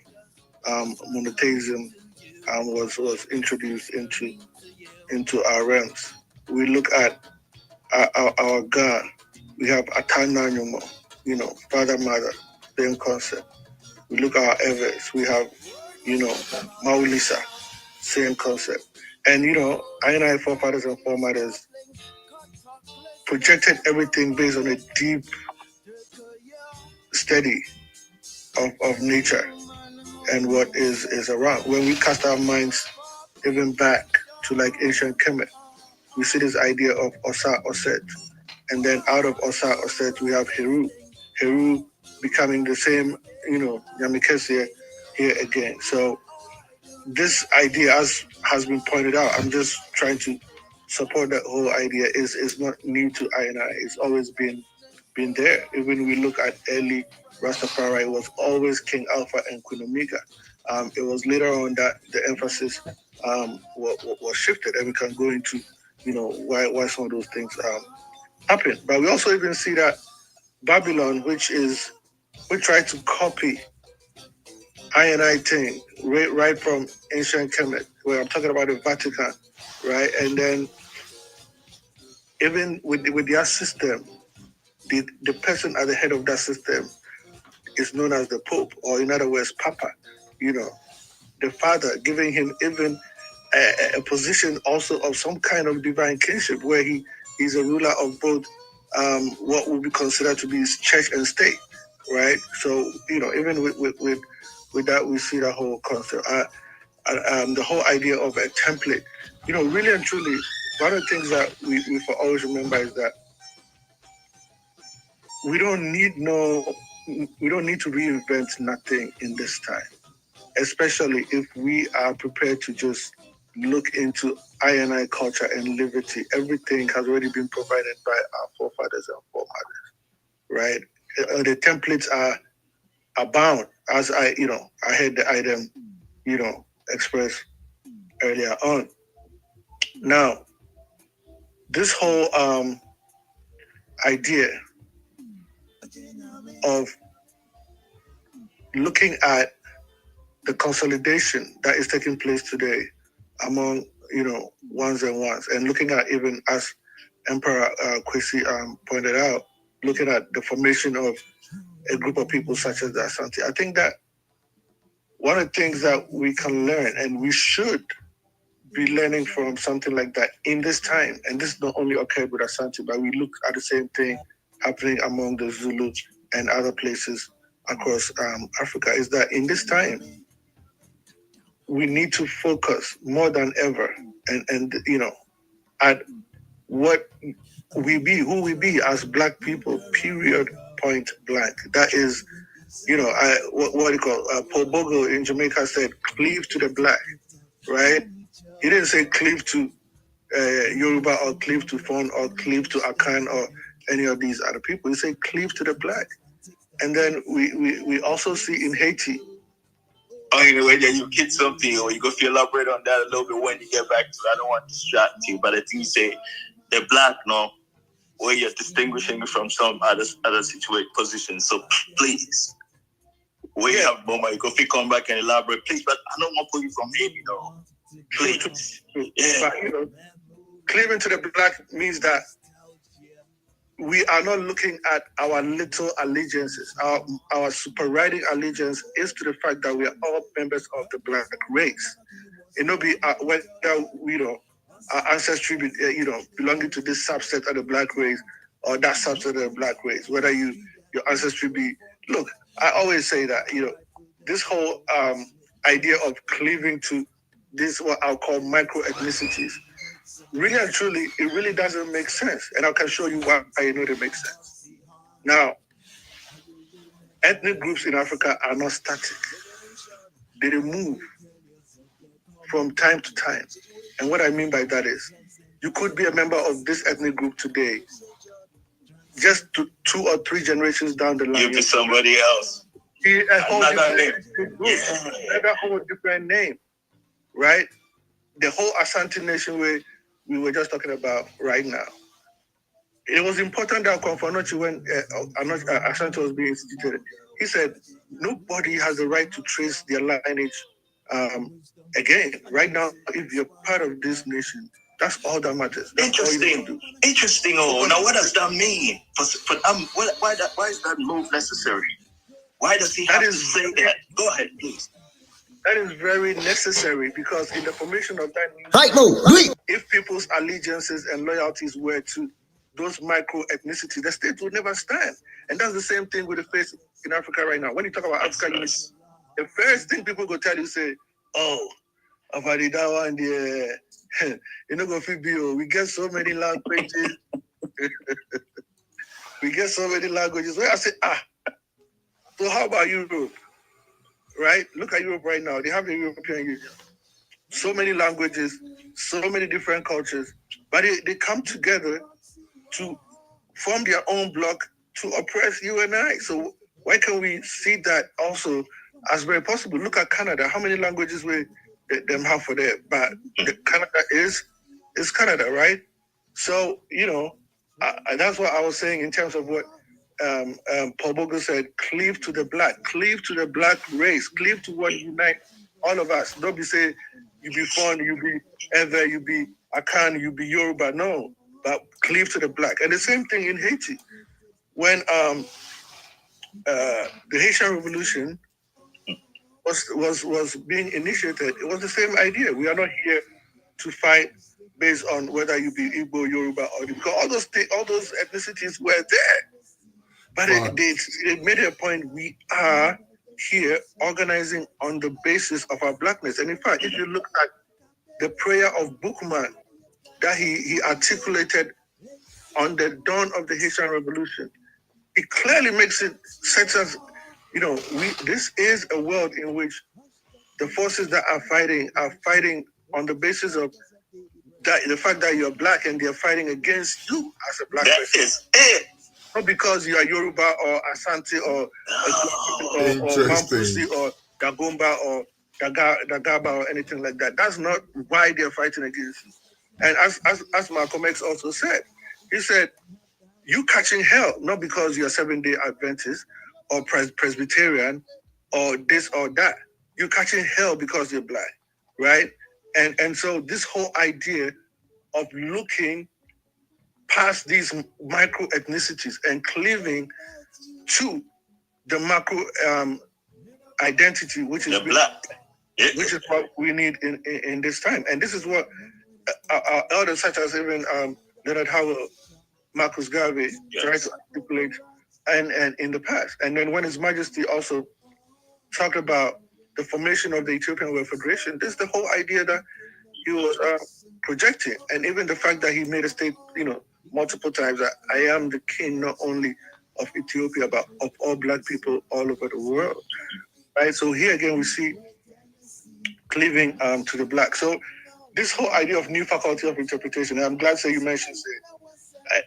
monotheism was introduced into our realms. We look at our God. We have Atana Nyomo, father, mother, same concept. We look at our Evers. We have, Maulisa, same concept. And, I and I, forefathers and foremothers, projected everything based on a deep study of nature and what is around. When we cast our minds even back to ancient Kemet, we see this idea of Osa Oset. And then out of Osa Oset, we have Heru. Heru becoming the same, Yamikesia here again. So this idea, as has been pointed out, I'm just trying to support that whole idea, is not new to I and I. It's always been there. Even we look at early Rastafari, it was always King Alpha and Queen Omega. It was later on that the emphasis was shifted, and we can go into why some of those things happen. But we also even see that Babylon, which tried to copy I thing, right from ancient Kemet, where I'm talking about the Vatican, right? And then even with their system, the person at the head of that system is known as the Pope, or in other words, Papa. You know, the Father, giving him even a position also of some kind of divine kinship, where he's a ruler of both what would be considered to be church and state, right? So even with that, we see the whole concept, the whole idea of a template. Really and truly, one of the things that we for always remember is that we don't need to reinvent nothing in this time, especially if we are prepared to just look into I culture and liberty. Everything has already been provided by our forefathers and foremothers, right? The templates are abound, as I had the item, expressed earlier on. Now, this whole idea of looking at the consolidation that is taking place today among ones and ones, and looking at, even as Emperor Kwesi pointed out, looking at the formation of a group of people such as the Asante. I think that one of the things that we can learn, and we should be learning from something like that in this time, and this not only occurred with Asante, but we look at the same thing happening among the Zulu and other places across Africa, is that in this time, we need to focus more than ever and at what we be, who we be as Black people, period, point blank. That is, what do you call, Paul Bogle in Jamaica said, cleave to the Black, right? He didn't say cleave to Yoruba or cleave to Fon or cleave to Akan or any of these other people. He said cleave to the Black. And then we also see in Haiti. Anyway, then you hit something, or you go feel elaborate on that a little bit when you get back to it. I don't want to distract you, but I think you say the Black, no, where you're distinguishing from some other situation positions. So please, when you have moment, you go feel come back and elaborate, please. But I don't want to put you from Haiti, though. Please, yeah. But cleaving to the Black means that we are not looking at our little allegiances. Our superriding allegiance is to the fact that we are all members of the Black race. Whether our ancestry be, belonging to this subset of the Black race or that subset of the Black race. Whether your ancestry be, look, I always say that this whole idea of cleaving to this, what I'll call micro ethnicities, really and truly, it really doesn't make sense. And I can show you why I know it makes sense. Now, ethnic groups in Africa are not static. They move from time to time. And what I mean by that is, you could be a member of this ethnic group today, just 2 or 3 generations down the line. You'll be somebody else. A whole different name, right? The whole Asante Nation way we were just talking about right now. It was important that Konfanochi, when Asante was being instituted, he said, nobody has the right to trace their lineage again. Right now, if you're part of this nation, that's all that matters. That's Interesting. Oh, now what does that mean? Why is that move necessary? Why does he have to say that? Go ahead, please. That is very necessary, because in the formation of that nation, Right move. if people's allegiances and loyalties were to those micro ethnicities, the state would never stand. And that's the same thing with the face in Africa right now. When you talk about Africa unity, the first thing people go tell you, say, oh, Afadidawa and the go fit be, we get so many languages. We get so many languages. Where I say, so how about Europe? Right? Look at Europe right now. They have the European Union. So many languages, so many different cultures, but they come together to form their own bloc to oppress you and I. So why can't we see that also as very possible? Look at Canada. How many languages we them have for that? But Canada is Canada, right? So, that's what I was saying in terms of what Paul Bogle said, cleave to the black race, cleave to what unites all of us. Don't be say you be Fon, you be Ever, you be Akan, you be Yoruba. No, but cleave to the black. And the same thing in Haiti. When the Haitian Revolution was being initiated, it was the same idea. We are not here to fight based on whether you be Igbo, Yoruba, or because all those ethnicities were there. But they made it a point, we are here organizing on the basis of our blackness. And in fact, if you look at the prayer of Bookman that he articulated on the dawn of the Haitian Revolution, it clearly makes it sets us, this is a world in which the forces that are fighting on the basis of that, the fact that you're black and they're fighting against you as a black person. That is it. Not because you are Yoruba or Asante or Mampusi or Dagomba or Dagaba or anything like that. That's not why they're fighting against you. And as Malcolm X also said, he said, you catching hell, not because you're Seventh-day Adventist or Presbyterian or this or that. You're catching hell because you're black, right? And so this whole idea of looking past these micro ethnicities and cleaving to the macro identity, which is black, which is what we need in this time. And this is what our elders, such as even Leonard Howell, Marcus Garvey, tried to articulate and in the past. And then when His Majesty also talked about the formation of the Ethiopian World Federation, this is the whole idea that he was projecting. And even the fact that he made a state, multiple times that I am the king not only of Ethiopia, but of all black people all over the world. Right? So here again, we see cleaving to the black. So this whole idea of new faculty of interpretation, and I'm glad that you mentioned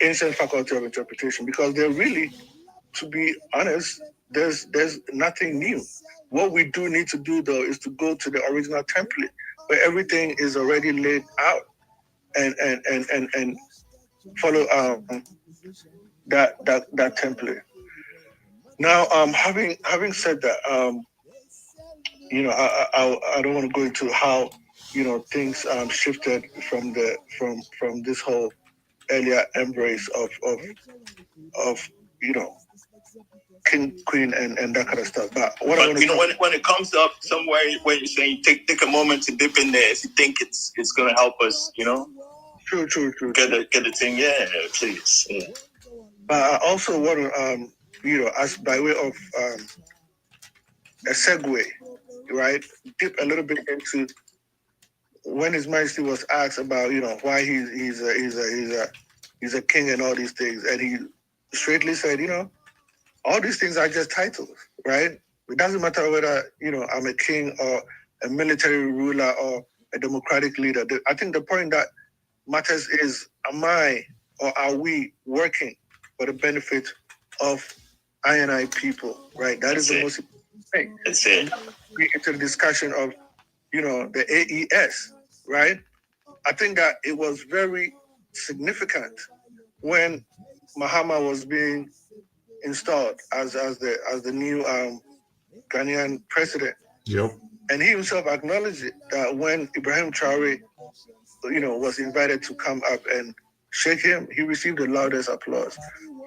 ancient faculty of interpretation, because they're really, to be honest, there's nothing new. What we do need to do though is to go to the original template where everything is already laid out and follow that template. Now, having said that, I don't want to go into how things shifted from this whole earlier embrace of king, queen, and that kind of stuff. But when it comes up somewhere when you're saying take a moment to dip in there, if you think it's gonna help us, True. Get the thing, please. Yeah. But I also want to, as by way of a segue, right, dip a little bit into when His Majesty was asked about, why he's a king and all these things, and he straightly said, all these things are just titles, right? It doesn't matter whether I'm a king or a military ruler or a democratic leader. I think the point that matters is, am I or are we working for the benefit of I and I people, right? That's the most important thing. That's it. We into the discussion of, the AES, right? I think that it was very significant when Mahama was being installed as the new Ghanaian president. Yep. And he himself acknowledged it, that when Ibrahim Traore, was invited to come up and shake him, he received the loudest applause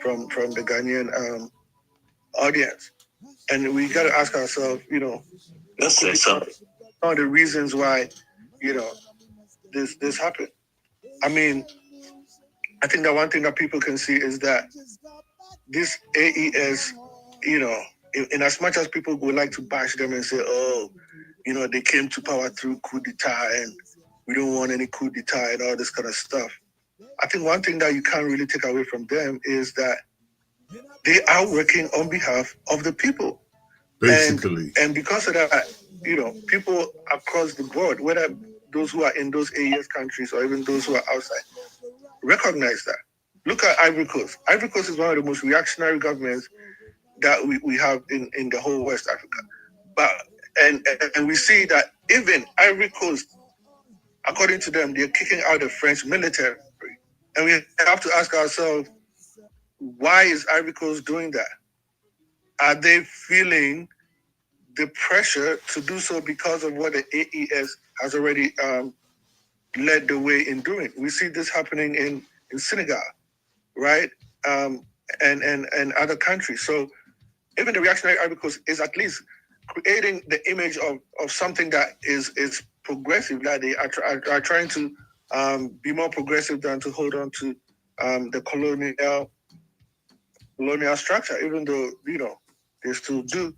from the Ghanaian audience. And we got to ask ourselves, that's something. Some of the reasons why, this happened. I mean, I think that one thing that people can see is that this AES, in as much as people would like to bash them and say, they came to power through coup d'etat and we don't want any coup d'etat and all this kind of stuff. I think one thing that you can't really take away from them is that they are working on behalf of the people. Basically. And because of that, people across the board, whether those who are in those AES countries or even those who are outside, recognize that. Look at Ivory Coast. Ivory Coast is one of the most reactionary governments that we have in the whole West Africa. But and we see that even Ivory Coast, according to them, they're kicking out the French military. And we have to ask ourselves, Why is Ivory Coast doing that? Are they feeling the pressure to do so because of what the AES has already led the way in doing? We see this happening in Senegal, right? And other countries. So even the reactionary Ivory Coast is at least creating the image of something that is progressive, that they are trying to be more progressive than to hold on to the colonial structure, even though, they still do.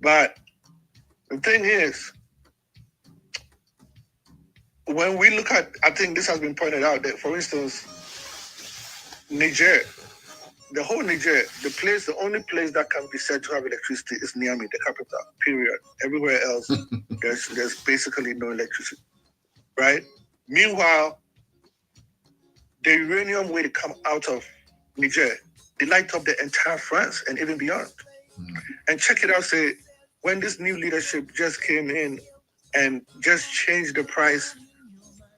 But the thing is, when we look at, I think this has been pointed out, that, for instance, Niger, the whole Niger, the only place that can be said to have electricity is Niamey, the capital, period. Everywhere else, there's basically no electricity, right? Meanwhile, the uranium way to come out of Niger, they light up the entire France and even beyond. And check it out, say, when this new leadership just came in and just changed the price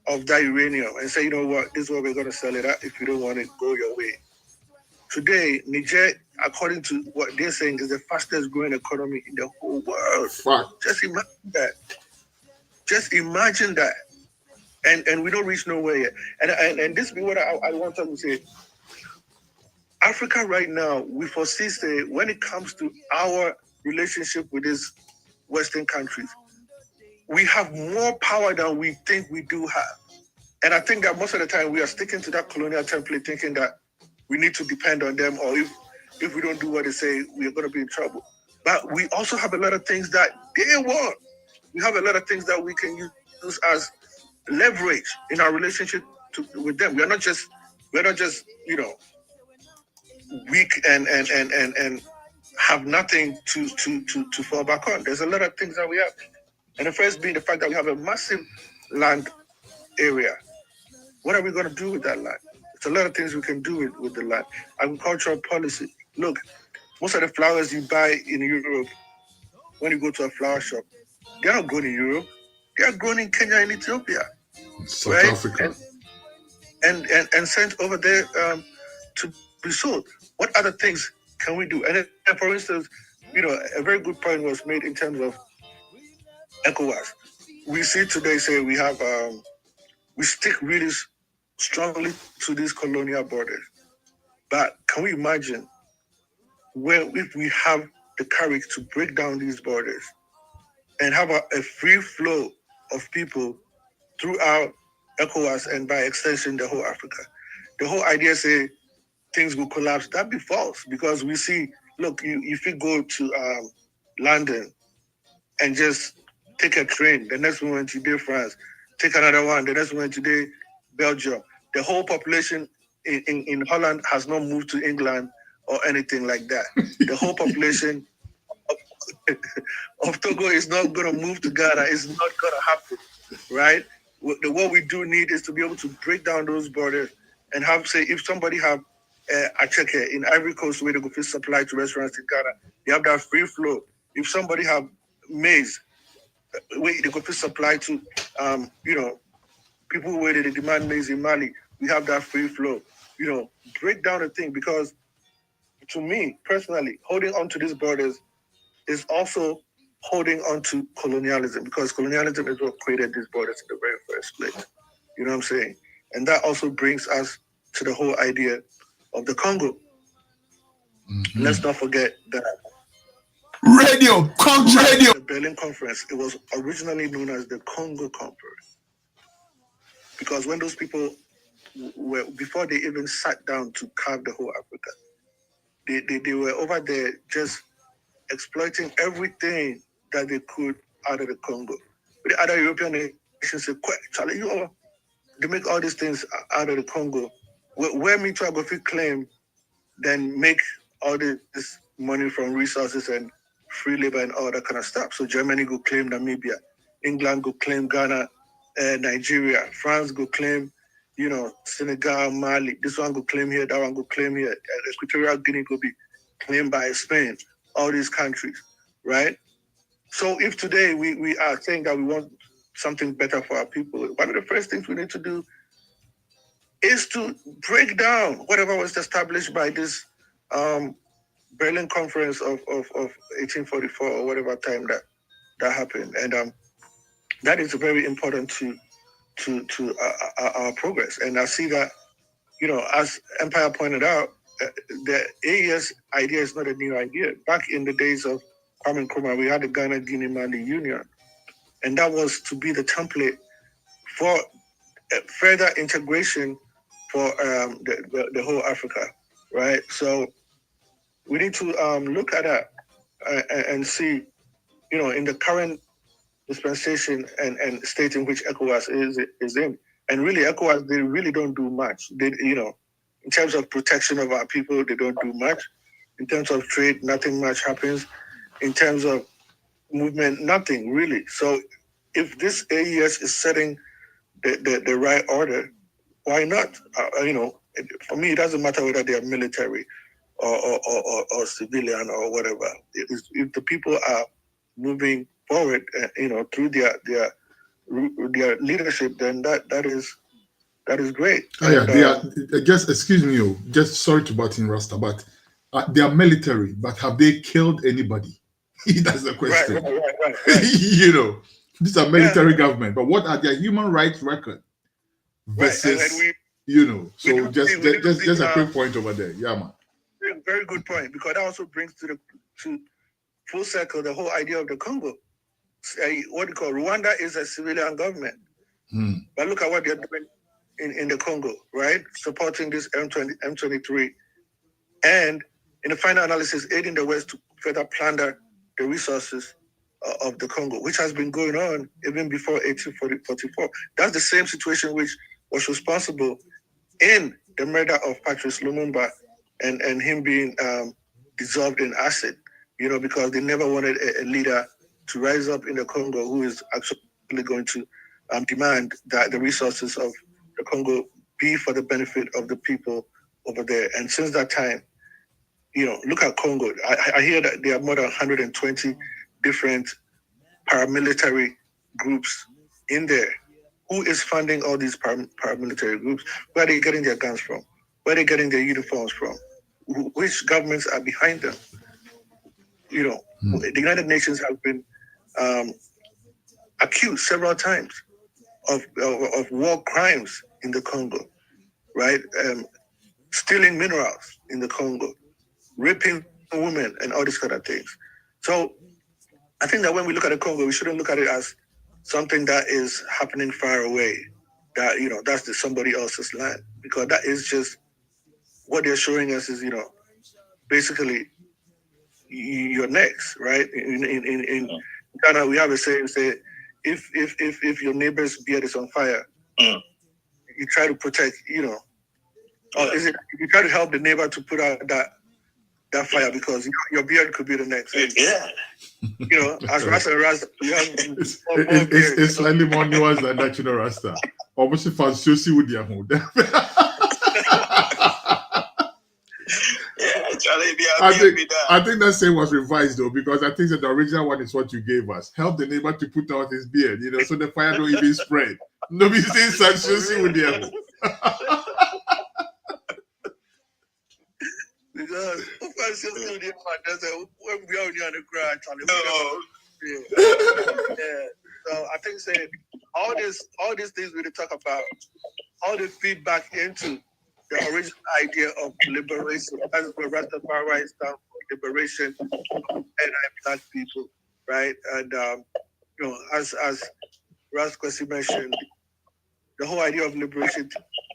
of that uranium and say, you know what, this is what we're going to sell it at if you don't want it, go your way. Today, Niger, according to what they're saying, is the fastest growing economy in the whole world. Wow. Just imagine that. Just imagine that. And we don't reach nowhere yet. And this is what I want to say. Africa right now, we foresee, say, when it comes to our relationship with these Western countries, we have more power than we think we do have. And I think that most of the time we are sticking to that colonial template, thinking that we need to depend on them, or if we don't do what they say, we're going to be in trouble. But we also have a lot of things that they want. We have a lot of things that we can use as leverage in our relationship with them. We're not just weak and have nothing to fall back on. There's a lot of things that we have. And the first being the fact that we have a massive land area. What are we going to do with that land? It's a lot of things we can do with the land. Agricultural policy. Look, most of the flowers you buy in Europe, when you go to a flower shop, they're not grown in Europe. They are grown in Kenya and Ethiopia. South right? Africa. And sent over there to be sold. What other things can we do? And for instance, a very good point was made in terms of ECOWAS. We see today, say, we have, we stick really strongly to these colonial borders. But can we imagine if we have the courage to break down these borders and have a free flow of people throughout ECOWAS and by extension the whole Africa? The whole idea, say, things will collapse, that'd be false, because we see, look, if you go to London and just take a train, the next moment today France, take another one, the next moment today Belgium. The whole population in Holland has not moved to England or anything like that. The whole population of Togo is not going to move to Ghana. It's not going to happen, right? What we do need is to be able to break down those borders and have, say, if somebody have a check in Ivory Coast where they go fish supply to restaurants in Ghana, they have that free flow. If somebody have maize where they go fish supply to, people where they demand maize in Mali, we have that free flow. Break down the thing, because to me personally, holding on to these borders is also holding on to colonialism, because colonialism is what created these borders in the very first place. You know what I'm saying? And that also brings us to the whole idea of the Congo. Mm-hmm. Let's not forget that the Berlin Conference, it was originally known as the Congo Conference, because when those people were, before they even sat down to carve the whole Africa, they were over there just exploiting everything that they could out of the Congo. But the other European nations said, Charlie, they make all these things out of the Congo. Where me to go claim, then make all this money from resources and free labor and all that kind of stuff. So Germany go claim Namibia, England go claim Ghana, Nigeria, France go claim, Senegal, Mali. This one go claim here, that one go claim here. Equatorial Guinea go be claimed by Spain. All these countries, right? So if today we are saying that we want something better for our people, one of the first things we need to do is to break down whatever was established by this Berlin Conference of 1844 or whatever time that happened, and that is very important to our progress. And I see that, as Empire pointed out, the AES idea is not a new idea. Back in the days of Kwame Nkrumah, we had the Ghana-Guinea Mali Union, and that was to be the template for further integration for the whole Africa, right? So we need to look at that and see, in the current dispensation and state in which ECOWAS is in. And really, ECOWAS, they really don't do much. They, in terms of protection of our people, they don't do much. In terms of trade, nothing much happens. In terms of movement, nothing really. So if this AES is setting the right order, why not? For me, it doesn't matter whether they are military or civilian or whatever. If the people are moving forward, through their leadership, then that is great. Oh, yeah, they are. Just excuse me, just sorry to butt in, Rasta, but they are military. But have they killed anybody? That's the question. Right. These are military government, but what are their human rights record versus So just a quick point over there, yeah, man. Very good point, because that also brings to full circle the whole idea of the Congo. What you call Rwanda is a civilian government, but look at what they're doing in the Congo, right? Supporting this M23, and in the final analysis, aiding the West to further plunder the resources of the Congo, which has been going on even before 1844. That's the same situation which was responsible in the murder of Patrice Lumumba and him being dissolved in acid, because they never wanted a leader to rise up in the Congo who is actually going to demand that the resources of the Congo be for the benefit of the people over there. And since that time, look at Congo. I hear that there are more than 120 different paramilitary groups in there. Who is funding all these paramilitary groups? Where are they getting their guns from? Where are they getting their uniforms from? Which governments are behind them? The United Nations have been accused several times of war crimes in the Congo, right? Stealing minerals in the Congo, raping women, and all these kind of things. So I think that when we look at the Congo, we shouldn't look at it as something that is happening far away, that, that's somebody else's land, because that is just what they're showing us is, basically you're next, right? In Ghana, we have a saying, say, if your neighbor's beard is on fire, you try to protect, or is it you try to help the neighbor to put out that fire, because your beard could be the next. Yeah. As Rasta and Rasta, you have it's slightly more nuanced than that, Rasta. Almost if I with your home. I think that saying was revised though, because I think that the original one is what you gave us. Help the neighbor to put out his beard, so the fire don't even spread. Nobody saying Sanchosi with their home. Because when we are on the ground, So I think saying all these things we talk about, all the feedback into the original idea of liberation. That is where Rastafari stands for, liberation of black people, right? And as Ras Kwesi mentioned, the whole idea of liberation.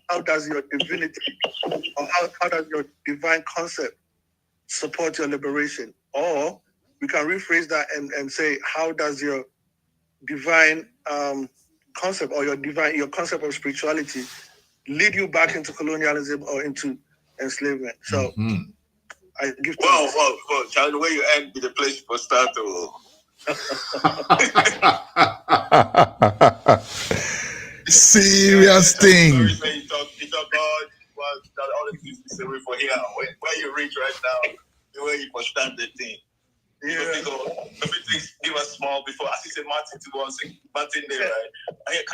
How does your divinity, or how does your divine concept support your liberation? Or we can rephrase that and say, how does your divine concept, or your concept of spirituality lead you back into colonialism or into enslavement? So I give well, Charlie, the way you end be the place for start to. Serious thing. You talk about all the things we say for here. Where you reach right now, the way you understand the thing. Everything give us small before. As you say, Martin to go and say Martin there, right?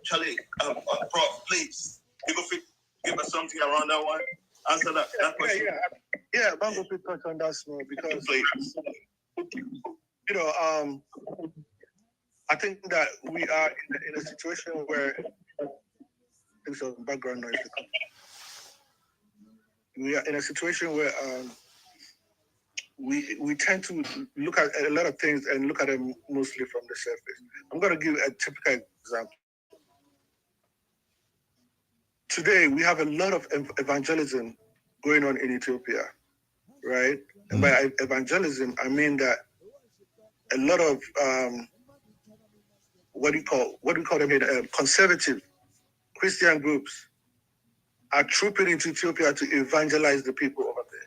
Charlie, Prof, please. People fit give us something around that one? Answer that question. Yeah, Mango could touch on that small because I think that we are in a situation where there's some background noise. We are in a situation where we tend to look at a lot of things and look at them mostly from the surface. I'm going to give a typical example. Today, we have a lot of evangelism going on in Ethiopia, right? And by evangelism, I mean that a lot of what do you call them here? Conservative Christian groups are trooping into Ethiopia to evangelize the people over there.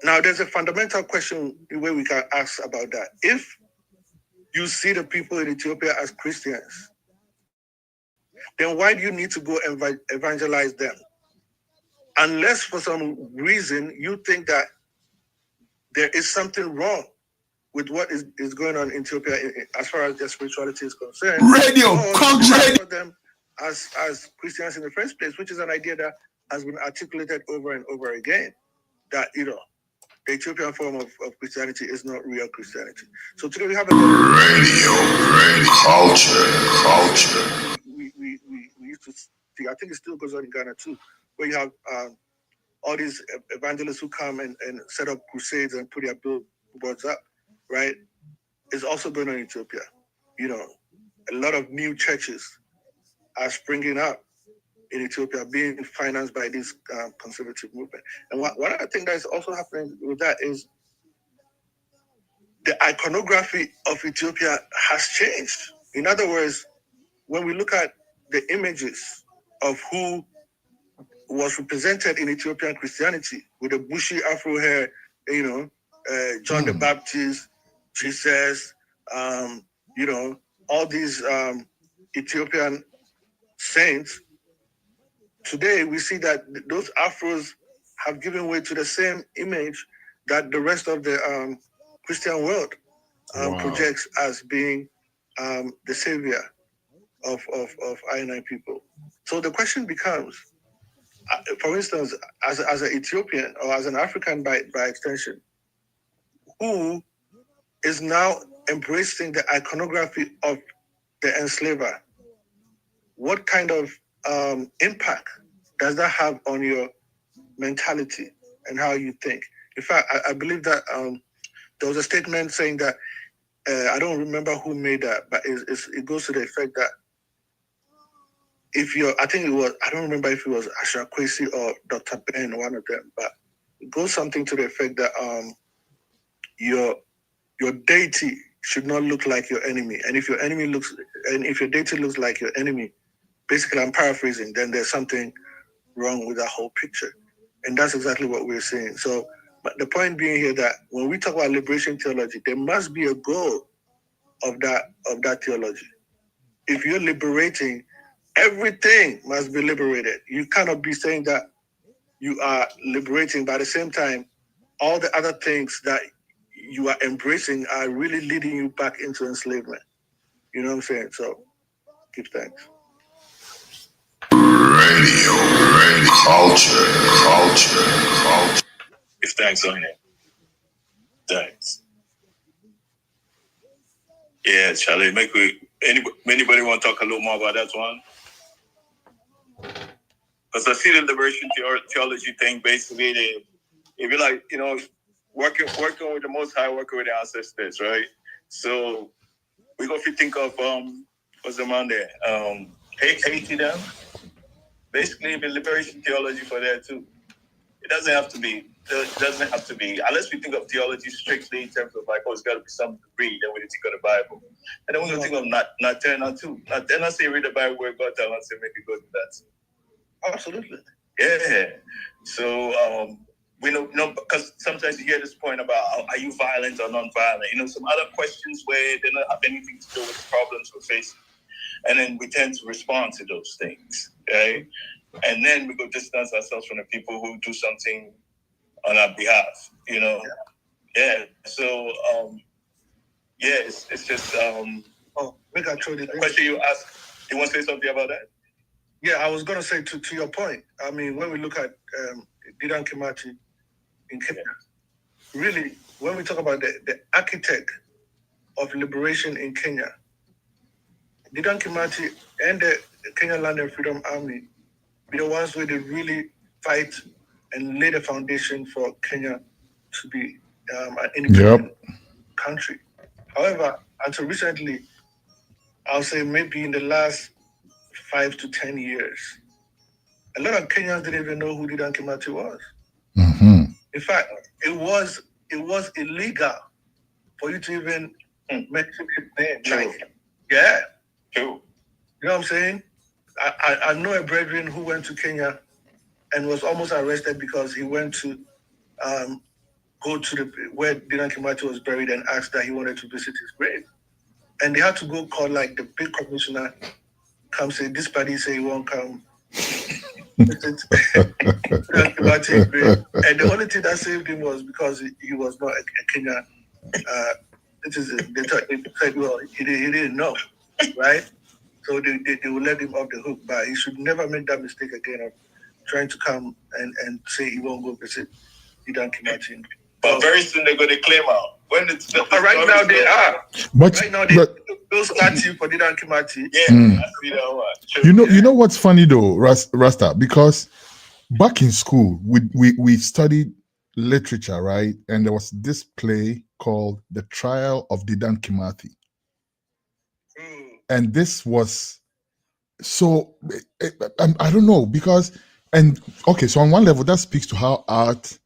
Now, there's a fundamental question where we can ask about that. If you see the people in Ethiopia as Christians, then why do you need to go and evangelize them? Unless for some reason you think that there is something wrong with what is going on in Ethiopia as far as their spirituality is concerned. Radio culture. For them as Christians in the first place, which is an idea that has been articulated over and over again, that the Ethiopian form of Christianity is not real Christianity. So today we have a radio culture. We used to see, I think it still goes on in Ghana too, where you have all these evangelists who come and set up crusades and put their billboards up, right? It's also going on in Ethiopia. A lot of new churches are springing up in Ethiopia, being financed by this conservative movement. And what I think that is also happening with that is the iconography of Ethiopia has changed. In other words, when we look at the images of who was represented in Ethiopian Christianity with the bushy Afro hair, John the Baptist, Jesus, all these Ethiopian saints. Today, we see that those Afros have given way to the same image that the rest of the Christian world projects as being the savior of I&I people. So the question becomes, for instance, as an Ethiopian or as an African by extension, who is now embracing the iconography of the enslaver? What kind of impact does that have on your mentality and how you think? In fact, I believe that there was a statement saying that, I don't remember who made that, but it goes to the effect that I don't remember if it was Asha Kwesi or Dr. Ben, one of them, but it goes something to the effect that your deity should not look like your enemy. And if your deity looks like your enemy, basically I'm paraphrasing, then there's something wrong with that whole picture. And that's exactly what we're saying. So, but the point being here that when we talk about liberation theology, there must be a goal of that theology. If you're liberating, everything must be liberated. You cannot be saying that you are liberating, but at the same time, all the other things that you are embracing are really leading you back into enslavement. You know what I'm saying? So, give thanks. Radio culture. Give thanks on it. Thanks. Yeah, Charlie. Anybody want to talk a little more about that one? Because I see the liberation theology thing. Basically, if you're like, working with the Most High, working with the ancestors, right? So we go if you think of what's the man there? Haiti them. Basically, the liberation theology for that too. It doesn't have to be. Unless we think of theology strictly in terms of like, it's got to be something to read, then we think of the Bible. And then we're going to think of not 10 or 2. Not 10 or say read the Bible where God tells us to make it go to that. Absolutely. Yeah. So we know because sometimes you hear this point about are you violent or non-violent? Some other questions where they don't have anything to do with the problems we're facing. And then we tend to respond to those things, right? And then we go distance ourselves from the people who do something on our behalf, Yeah. So, it's just. Make I throw the question you ask. You want to say something about that? Yeah, I was going to say to your point. I mean, when we look at Dedan Kimathi in Kenya, really, when we talk about the architect of liberation in Kenya, Dedan Kimathi and the Kenya Land and Freedom Army be the ones where they really fight and lay the foundation for Kenya to be an independent country. However, until recently, I'll say maybe in the last 5 to 10 years, a lot of Kenyans didn't even know who Dedan Kimathi was. Mm-hmm. In fact, it was illegal for you to even mention his name. True. Like, yeah. True. You know what I'm saying? I know a brethren who went to Kenya and was almost arrested because he went to go to where Dedan Kimathi was buried and asked that he wanted to visit his grave. And they had to go call like the big commissioner, come say, this party say he won't come. Visit Dedan Kimathi's grave. And the only thing that saved him was because he was not a Kenyan. They said, well, he didn't know, right? So they will let him off the hook, but he should never make that mistake again of trying to come and say he won't go visit Dedan Kimathi. But very soon they're going to claim out. When it's right now they are. But right now they will start you for Dedan Kimathi. Yeah, I see that one. You know what's funny though, Rasta, because back in school we studied literature, right? And there was this play called The Trial of Dedan Kimathi. And this was so I don't know, because so on one level that speaks to how art,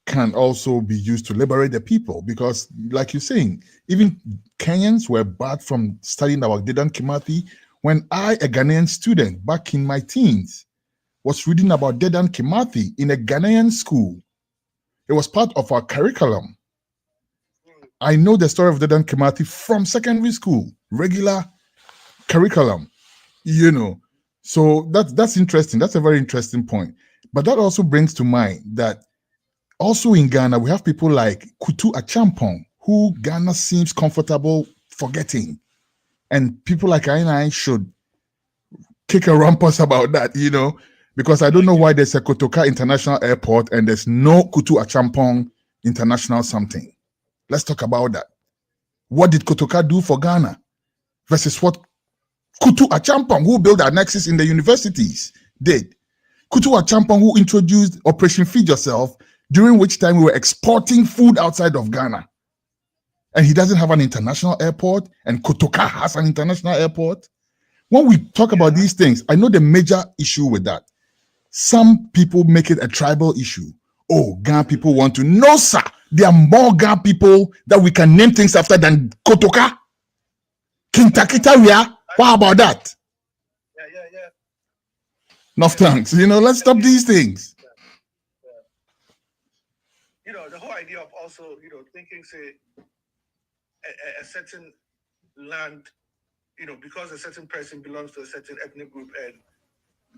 can also be used to liberate the people, because like you're saying, even Kenyans were barred from studying about Dedan Kimathi. When I, a Ghanaian student back in my teens, was reading about Dedan Kimathi in a Ghanaian school, it was part of our curriculum. I know the story of Dedan Kimathi from secondary school, regular curriculum, So that's interesting. That's a very interesting point. But that also brings to mind that also in Ghana, we have people like Kutu Achampong, who Ghana seems comfortable forgetting. And people like I should kick a rumpus about that, because I don't know why there's a Kotoka International Airport and there's no Kutu Achampong International something. Let's talk about that. What did Kotoka do for Ghana versus what Kutu Achampong, who built annexes in the universities, did? Kutu Achampong, who introduced Operation Feed Yourself, during which time we were exporting food outside of Ghana. And he doesn't have an international airport, and Kotoka has an international airport. When we talk about these things, I know the major issue with that. Some people make it a tribal issue. Oh, Ghana people want to. No, sir. There are more Ghana people that we can name things after than Kotoka. Kintakitaria. What about that? Yeah. Enough thanks. Let's stop these things. The whole idea of also, thinking, say, a certain land, because a certain person belongs to a certain ethnic group, and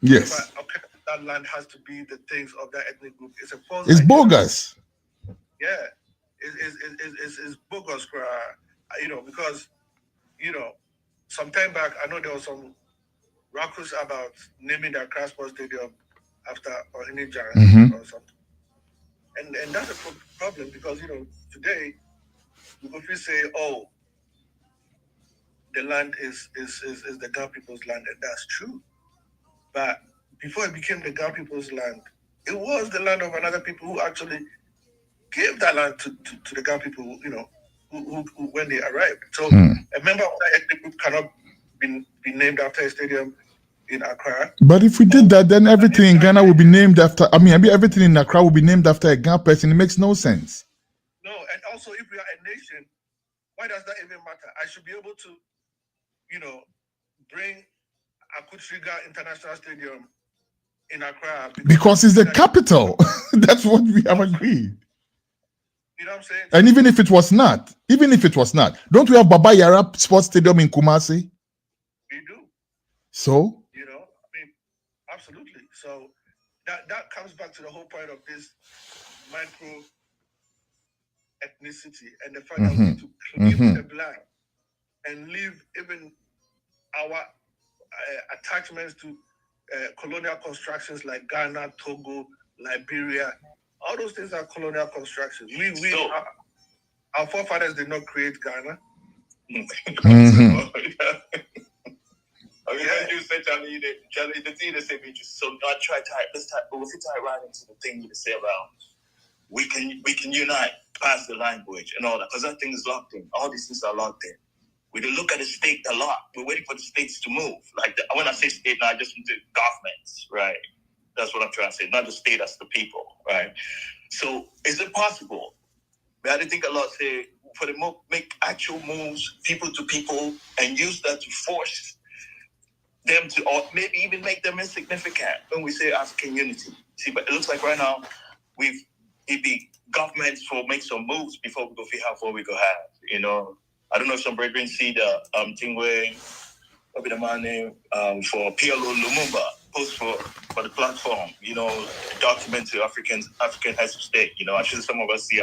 yes, that land has to be the things of that ethnic group. It's a false. It's idea. bogus. Yeah, it's bogus, because some time back I know there was some ruckus about naming the Accra Sports Stadium after Ohinija or something. And that's a problem, because today we could say, oh, the land is the Ghana people's land, and that's true. But before it became the Ghana people's land, it was the land of another people who actually gave that land to the Ghana people, who when they arrived. So a member of that ethnic group cannot be named after a stadium in Accra. But if we did that, then everything in Ghana would be named after. Everything in Accra would be named after a Ghana person. It makes no sense. No, and also if we are a nation, why does that even matter? I should be able to, bring Akutriga International Stadium in Accra because it's the capital. That's what we have agreed. You know what I'm saying? And even if it was not, don't we have Baba Yara Sports Stadium in Kumasi? We do. So? Absolutely. So that comes back to the whole point of this micro ethnicity and the fact that we need to clean the blood and leave even our attachments to colonial constructions like Ghana, Togo, Liberia. All those things are colonial constructions. Our forefathers did not create Ghana. I mean, when you say Charlie, the thing they say, so not try let's tie right into the thing you say about we can unite past the language and all that, because that thing is locked in. All these things are locked in. We don't look at the state a lot. We're waiting for the states to move. Like when I say state, now I just mean the governments, right? That's what I'm trying to say. Not the state, that's the people, right? So is it possible? I didn't think a lot say for the make actual moves, people to people, and use that to force them to, or maybe even make them insignificant when we say African unity. See, but it looks like right now it be governments for make some moves before we go figure out what we go have. You know, I don't know if some brethren see the thing where what be the man name for PLO Lumumba post for the platform. You know, document to African heads of state. You know, I'm sure some of us see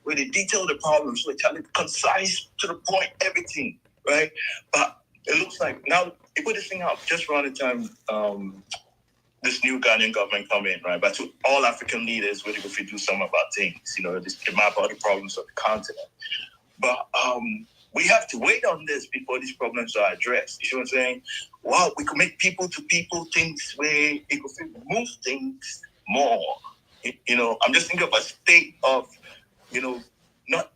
where they detail the problems, so they tell it concise to the point, everything, right? But it looks like now they put this thing out just around the time this new Ghanaian government come in, right? But to all African leaders, we're going to do something about things, you know, this map out the problems of the continent. But we have to wait on this before these problems are addressed. You see what I'm saying? Wow, we could make people to people things where it could move things more. You know, I'm just thinking of a state of, you know, not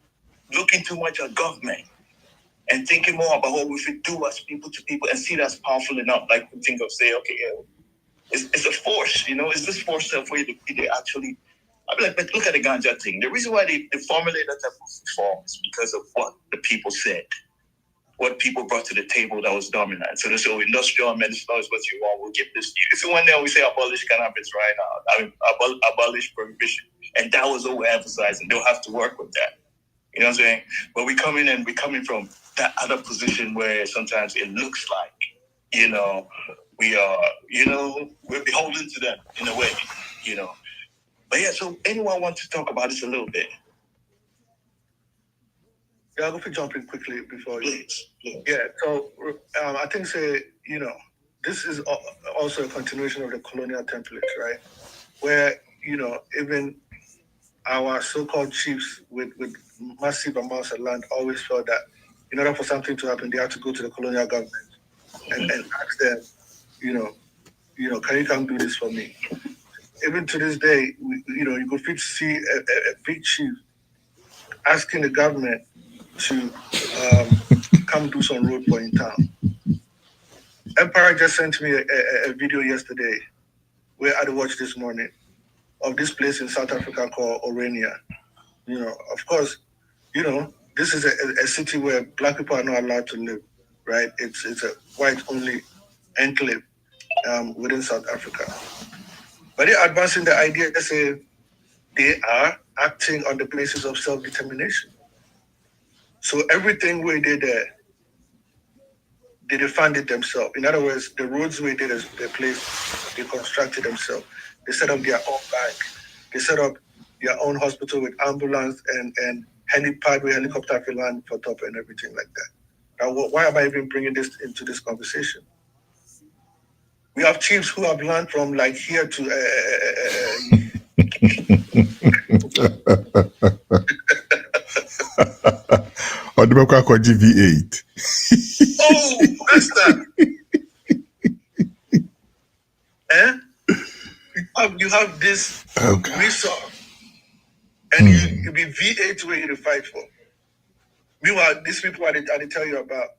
looking too much at government and thinking more about what we should do as people to people and see that's powerful enough. Like we think of, say, okay, yeah, it's a force, you know, it's this force of where they actually, I mean, like, but look at the ganja thing. The reason why they formulate that type of reform is because of what the people said, what people brought to the table that was dominant. So they say, industrial and medicinal is what you want, we'll give this to you. If you went there, we say abolish cannabis right now. I mean, abolish prohibition. And that was what we're emphasizing. They'll have to work with that. You know what I'm saying? But we're coming from that other position where sometimes it looks like, you know, we are, you know, we're beholden to them in a way, you know. But yeah, so anyone want to talk about this a little bit? Yeah, I'll go for jumping quickly before you. Please. Yeah, so I think, you know, this is also a continuation of the colonial template, right? Where, you know, even our so-called chiefs with massive amounts of land always felt that in order for something to happen, they have to go to the colonial government and ask them, you know, can you come do this for me? Even to this day, you know, you could fit to see a big chief asking the government to come do some road for in town. Empire just sent me a video yesterday where I had to watch this morning of this place in South Africa called Orania. You know, of course, you know, this is a city where Black people are not allowed to live, right? It's a white-only enclave within South Africa. But they're advancing the idea that say they are acting on the basis of self-determination. So everything we did there, they defined it themselves. In other words, the roads we did is the place they constructed themselves. They set up their own bank. They set up their own hospital with ambulance and helipad with helicopter land for top and everything like that. Now, why am I even bringing this into this conversation? We have chiefs who have learned from like here to V8. oh, master. You have this resource, and you be V8 where you fight for. Meanwhile, these people I tell you about,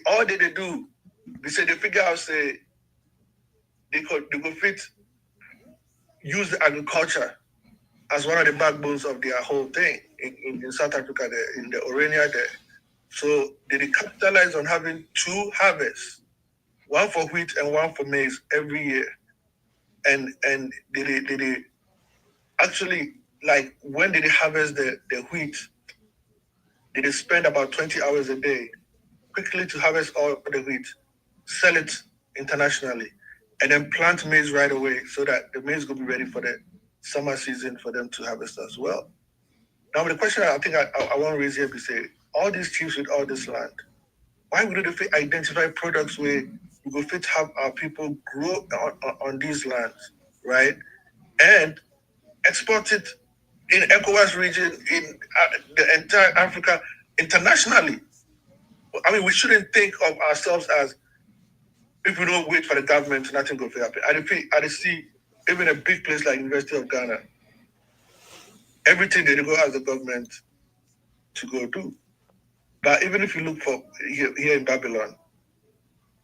all they do, they say they figure out say they could fit use the agriculture as one of the backbones of their whole thing in South Africa, there, in the Orania there. So they capitalize on having 2 harvests, one for wheat and one for maize every year. And they actually, like, when they harvest the wheat, they spend about 20 hours a day quickly to harvest all the wheat, sell it internationally, and then plant maize right away so that the maize will be ready for the summer season for them to harvest as well. Now, the question I think I want to raise here is say, all these chiefs with all this land, why would they fit identify products where we go fit have our people grow on these lands, right? And export it in ECOWAS region, in the entire Africa, internationally. I mean, we shouldn't think of ourselves as, if we don't wait for the government, nothing will happen. I see, even a big place like University of Ghana, everything they go as the government to go do. But even if you look for here in Babylon,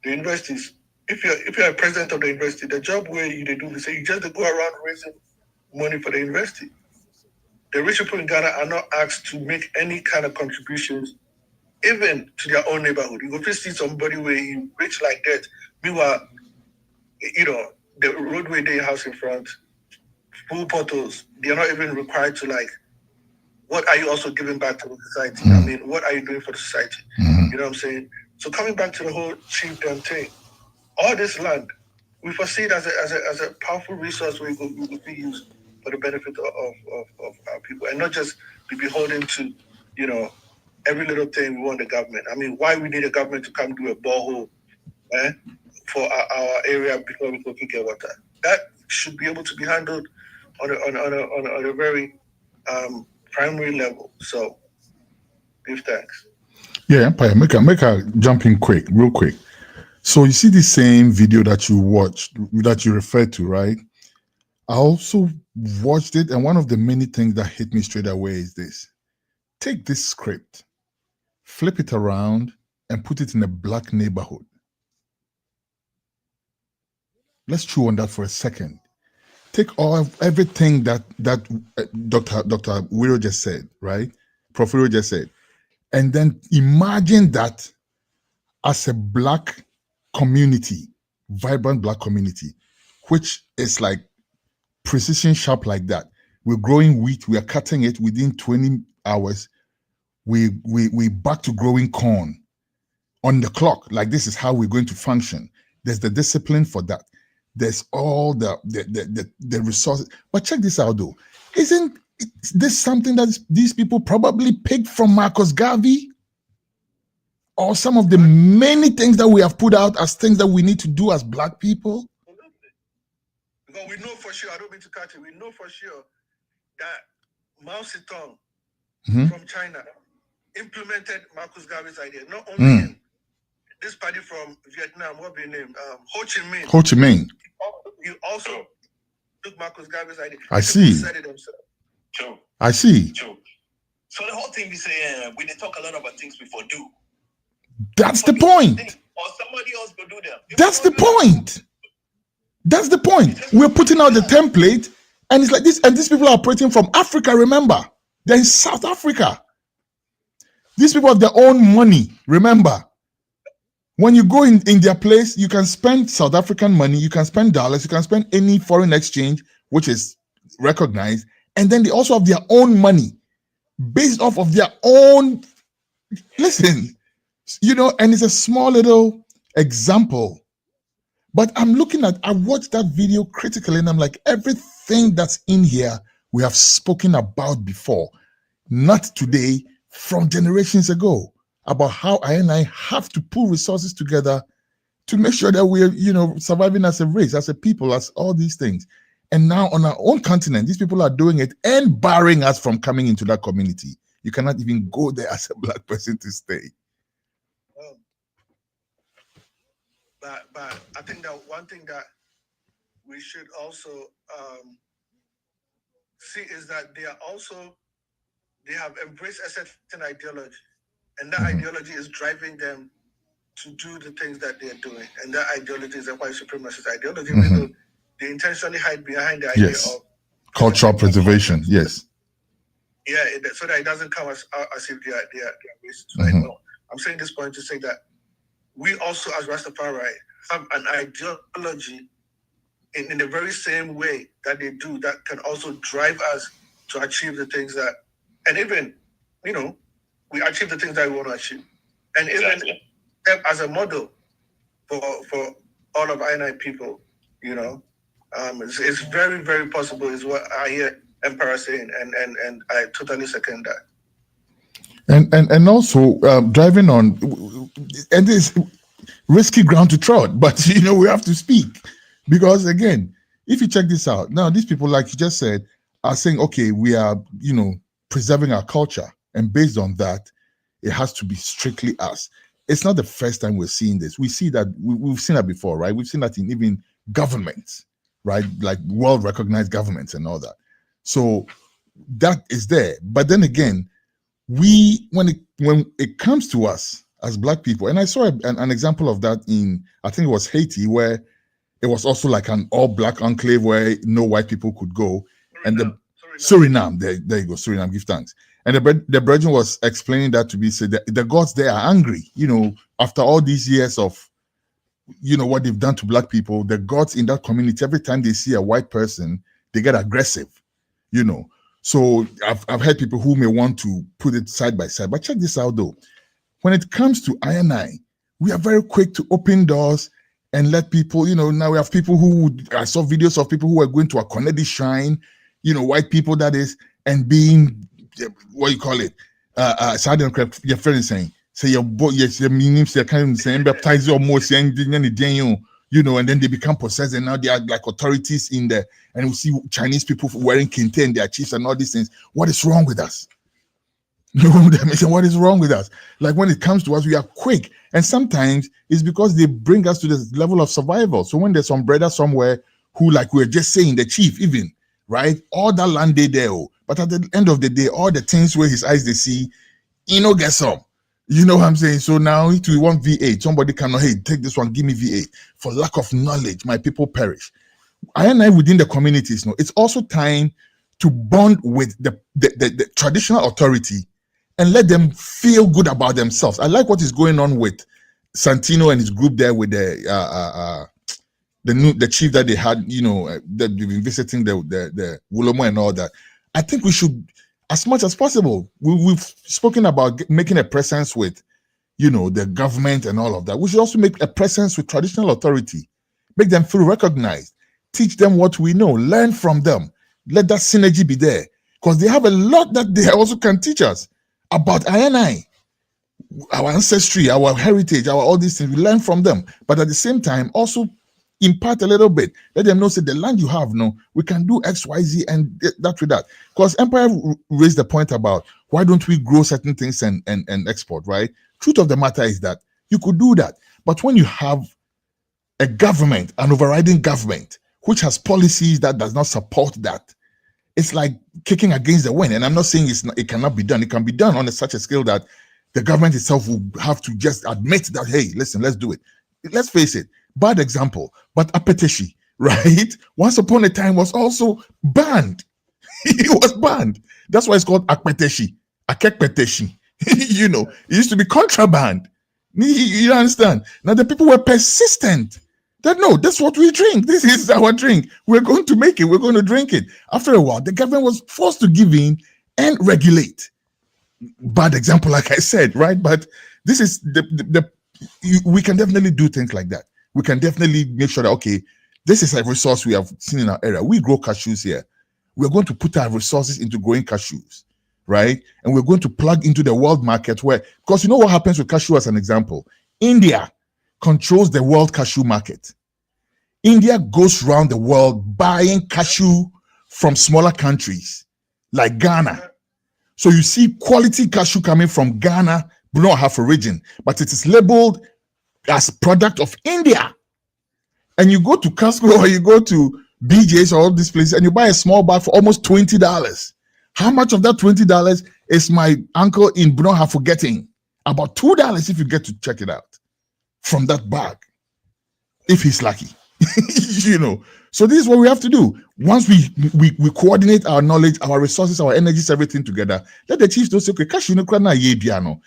the universities, if you're a president of the university, the job where you do is you just go around raising money for the university. The rich people in Ghana are not asked to make any kind of contributions, even to their own neighborhood. You go to see somebody where you rich like that. Meanwhile, the roadway they house in front, full potholes, they're not even required to what are you also giving back to the society? I mean, what are you doing for the society? You know what I'm saying? So coming back to the whole chiefdom thing, all this land, we foresee it as a powerful resource we could be used for the benefit of our people, and not just be beholden to, every little thing we want the government. I mean, why we need a government to come do a borehole for our area before we go get water? That should be able to be handled on a very primary level. So, give thanks. Yeah, Empire, make a jump in real quick. So you see the same video that you watched, that you referred to, right? I also watched it, and one of the many things that hit me straight away is this. Take this script, flip it around, and put it in a black neighborhood. Let's chew on that for a second. Take everything that Dr. Wiro just said, right? Prof. Wiro just said, and then imagine that as a black community, vibrant black community, which is like precision sharp like that. We're growing wheat, we are cutting it within 20 hours. We back to growing corn on the clock. Like, this is how we're going to function. There's the discipline for that. There's all the resources. But check this out though. Isn't this something that these people probably picked from Marcus Garvey? Or some of the many things that we have put out as things that we need to do as black people? Because we know for sure, I don't mean to cut it, we know for sure that Mao Zedong from China implemented Marcus Garvey's idea. Not only him, this party from Vietnam, what be named? Ho Chi Minh. Ho Chi Minh. He also took Marcus Garvey's idea. I see. Said it himself. True. I see. True. So the whole thing we say, we did talk a lot about things before do. That's the point. Or somebody else will do them. That's the point. That's the point. We're putting out the template, and it's like this, and these people are operating from Africa, remember? They're in South Africa. These people have their own money, remember? When you go in their place, you can spend South African money, you can spend dollars, you can spend any foreign exchange, which is recognized, and then they also have their own money based off of their own, listen, and it's a small little example. But I watched that video critically, and I'm like, everything that's in here, we have spoken about before, not today, from generations ago, about how I have to pull resources together to make sure that we're, surviving as a race, as a people, as all these things. And now on our own continent, these people are doing it and barring us from coming into that community. You cannot even go there as a black person to stay. But I think that one thing that we should also see is that they have embraced a certain ideology, and that ideology is driving them to do the things that they're doing. And that ideology is a white supremacist ideology. They intentionally hide behind the idea of cultural preservation. Yes. Yeah, so that it doesn't come as if they are racist. Right? No, I'm saying this point to say that we also, as Rastafari, have an ideology in the very same way that they do, that can also drive us to achieve the things that, and even, we achieve the things that we want to achieve. And even as a model for all of I people, it's very, very possible is what I hear Emperor saying, and I totally second that. And also driving on, and this risky ground to trod, but we have to speak, because again, if you check this out now, these people, like you just said, are saying, okay, we are preserving our culture, and based on that, it has to be strictly us. It's not the first time we're seeing this. We see that we've seen that before, right? We've seen that in even governments, right? Like world recognized governments and all that. So that is there. But then again, when it comes to us as Black people, and I saw an example of that in, I think it was Haiti, where it was also like an all Black enclave where no white people could go. And the Suriname, there you go, Suriname, give thanks. And the brethren was explaining that to be said that the gods there are angry, after all these years of what they've done to Black people. The gods in that community, every time they see a white person, they get aggressive, So I've heard people who may want to put it side by side, but check this out though. When it comes to I&I, we are very quick to open doors and let people, now we have people I saw videos of people who are going to a Kennedy shrine, white people that is, and being, what you call it, your friend is saying, say your boy, yes, your meanings, they're kind of saying, baptize your more, saying, and then they become possessed, and now they are like authorities in there, and we see Chinese people wearing kente and their chiefs and all these things. What is wrong with us? What is wrong with us? Like when it comes to us, we are quick, and sometimes it's because they bring us to this level of survival. So when there's some brother somewhere who, like we were just saying, the chief even, right, all that land they there, but at the end of the day, all the things where his eyes they see, get some. You know what I'm saying? So now if we want V8, somebody cannot, hey, take this one, give me V8. For lack of knowledge, my people perish. I within the communities, it's also time to bond with the traditional authority and let them feel good about themselves. I like what is going on with Santino and his group there with the chief that they had, that they've been visiting the Wulomo and all that. I think we should, as much as possible, we've spoken about making a presence with, the government and all of that. We should also make a presence with traditional authority, make them feel recognized, teach them what we know, learn from them, let that synergy be there, because they have a lot that they also can teach us about I&I, our ancestry, our heritage, all these things. We learn from them, but at the same time, also impart a little bit. Let them know, say the land you have, we can do X, Y, Z, and that with that. Because Empire raised the point about why don't we grow certain things and export, right? Truth of the matter is that you could do that, but when you have a government, an overriding government, which has policies that does not support that, it's like kicking against the wind. And I'm not saying it cannot be done. It can be done on such a scale that the government itself will have to just admit that, hey, listen, let's do it. Let's face it, bad example, but Apeteshi, right? Once upon a time was also banned. It was banned. That's why it's called Akpeteshi, Akekpeteshi. It used to be contraband. You understand? Now the people were persistent. That no, that's what we drink. This is our drink. We're going to make it. We're going to drink it. After a while, the government was forced to give in and regulate. Bad example, like I said, right? But this is we can definitely do things like that. We can definitely make sure that, okay, this is a resource we have seen in our area. We grow cashews here. We're going to put our resources into growing cashews, right? And we're going to plug into the world market because you know what happens with cashew as an example? India controls the world cashew market. India goes around the world buying cashew from smaller countries like Ghana. So you see quality cashew coming from Ghana, we don't have a region, but it is labeled as product of India. And you go to Costco or you go to BJ's or all these places and you buy a small bag for almost $20. How much of that $20 is my uncle in Brunoha getting? About $2 if you get to check it out from that bag, if he's lucky. So this is what we have to do. Once we coordinate our knowledge, our resources, our energies, everything together, let the chiefs do say, okay, cashew no krana ye biano.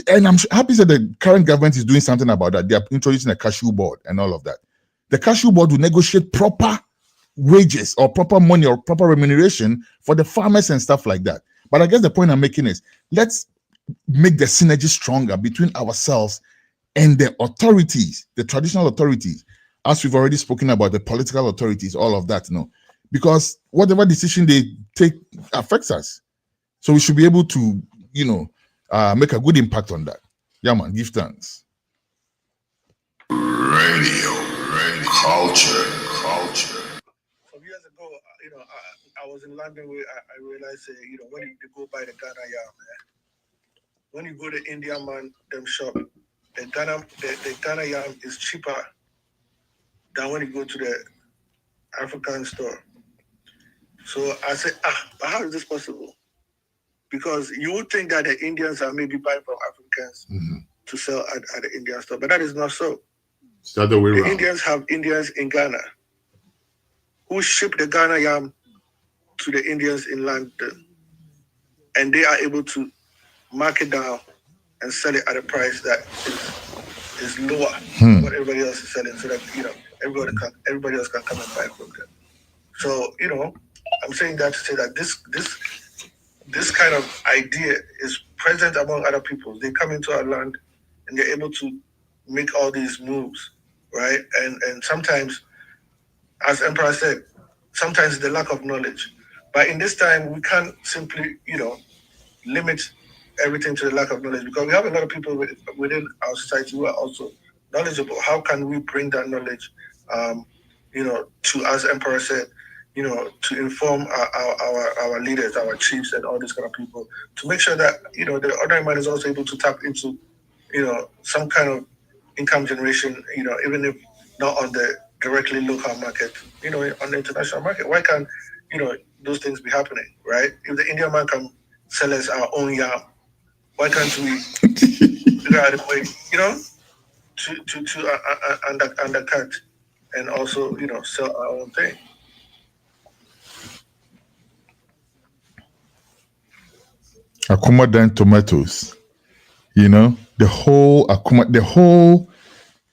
And I'm happy that the current government is doing something about that. They are introducing a cashew board and all of that. The cashew board will negotiate proper wages or proper money or proper remuneration for the farmers and stuff like that. But I guess the point I'm making is let's make the synergy stronger between ourselves and the authorities, the traditional authorities, as we've already spoken about, the political authorities, all of that, because whatever decision they take affects us. So we should be able to, make a good impact on that. Yeah, man, give thanks. Radio culture. Some years ago, I was in London where I realized, when you go buy the Ghana yam, when you go to India man, them shop, the Ghana yam is cheaper than when you go to the African store. So I said, but how is this possible? Because you would think that the Indians are maybe buying from Africans to sell at the Indian store, but that is not so. It's the other way around. Indians have Indians in Ghana who ship the Ghana yam to the Indians in London, and they are able to mark it down and sell it at a price that is lower than what everybody else is selling, so that everybody else can come and buy from them. So I'm saying that to say that this kind of idea is present among other people. They come into our land and they're able to make all these moves, right? And sometimes, as Emperor said, sometimes the lack of knowledge. But in this time, we can't simply, limit everything to the lack of knowledge, because we have a lot of people within our society who are also knowledgeable. How can we bring that knowledge, to, as Emperor said, to inform our leaders, our chiefs, and all these kind of people, to make sure that, the ordinary man is also able to tap into, some kind of income generation, even if not on the directly local market, on the international market. Why can't, those things be happening, right? If the Indian man can sell us our own yam, why can't we figure out a way, to undercut and also, sell our own thing? Akumadan tomatoes, the whole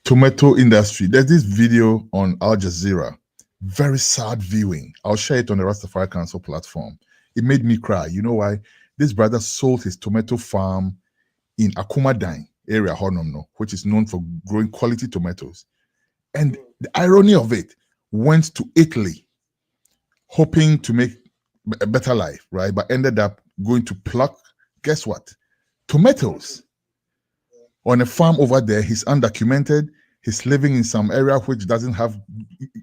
tomato industry. There's this video on Al Jazeera, very sad viewing. I'll share it on the Rastafari Council platform. It made me cry. You know why? This brother sold his tomato farm in Akumadan area, Honomno, which is known for growing quality tomatoes. And the irony of it, went to Italy, hoping to make a better life, right? But ended up going to pluck, guess what? Tomatoes on a farm over there. He's undocumented. He's living in some area which doesn't have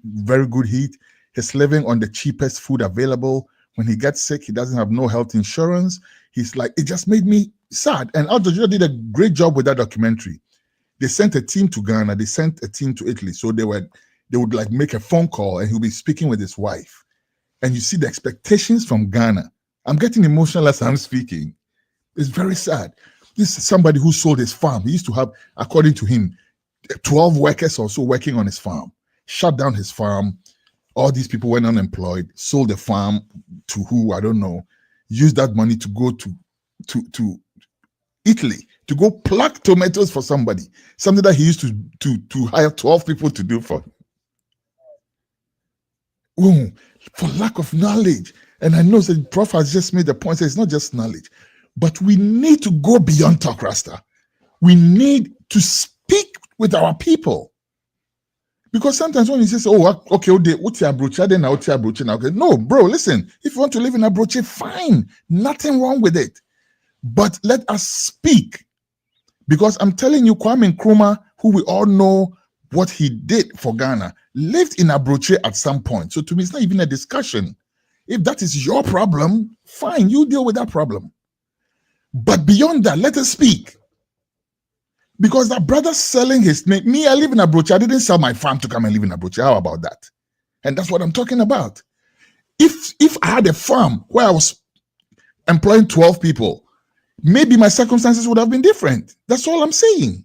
very good heat. He's living on the cheapest food available. When he gets sick, he doesn't have no health insurance. He's like, it just made me sad. And Al Jazeera did a great job with that documentary. They sent a team to Ghana. They sent a team to Italy. So they would like make a phone call and he'll be speaking with his wife. And you see the expectations from Ghana. I'm getting emotional as I'm speaking. It's very sad. This is somebody who sold his farm. He used to have, according to him, 12 workers or so working on his farm. Shut down his farm. All these people went unemployed, sold the farm to who, I don't know, used that money to go to Italy, to go pluck tomatoes for somebody. Something that he used to hire 12 people to do for him. Oh, for lack of knowledge. And I know that Prof has just made the point that it's not just knowledge, but we need to go beyond talk, Rasta. We need to speak with our people. Because sometimes when you say, okay, what's your brooch? Then what's your brooch? Okay, no, bro, listen. If you want to live in a brooch, fine. Nothing wrong with it. But let us speak. Because I'm telling you, Kwame Nkrumah, who we all know what he did for Ghana, lived in Abroche at some point. So to me, it's not even a discussion. If that is your problem, fine, you deal with that problem. But beyond that, let us speak. Because that brother selling his name, me, I live in Abroche. I didn't sell my farm to come and live in Abroche. How about that? And that's what I'm talking about. If I had a farm where I was employing 12 people, maybe my circumstances would have been different. That's all I'm saying.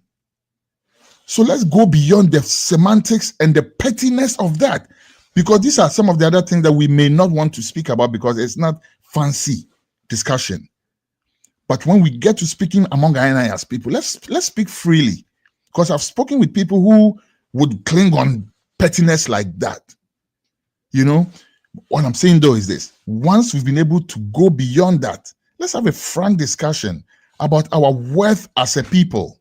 So let's go beyond the semantics and the pettiness of that, because these are some of the other things that we may not want to speak about because it's not fancy discussion. But when we get to speaking among I and I as people, let's speak freely, because I've spoken with people who would cling on pettiness like that. You know, what I'm saying though is this: once we've been able to go beyond that, let's have a frank discussion about our worth as a people.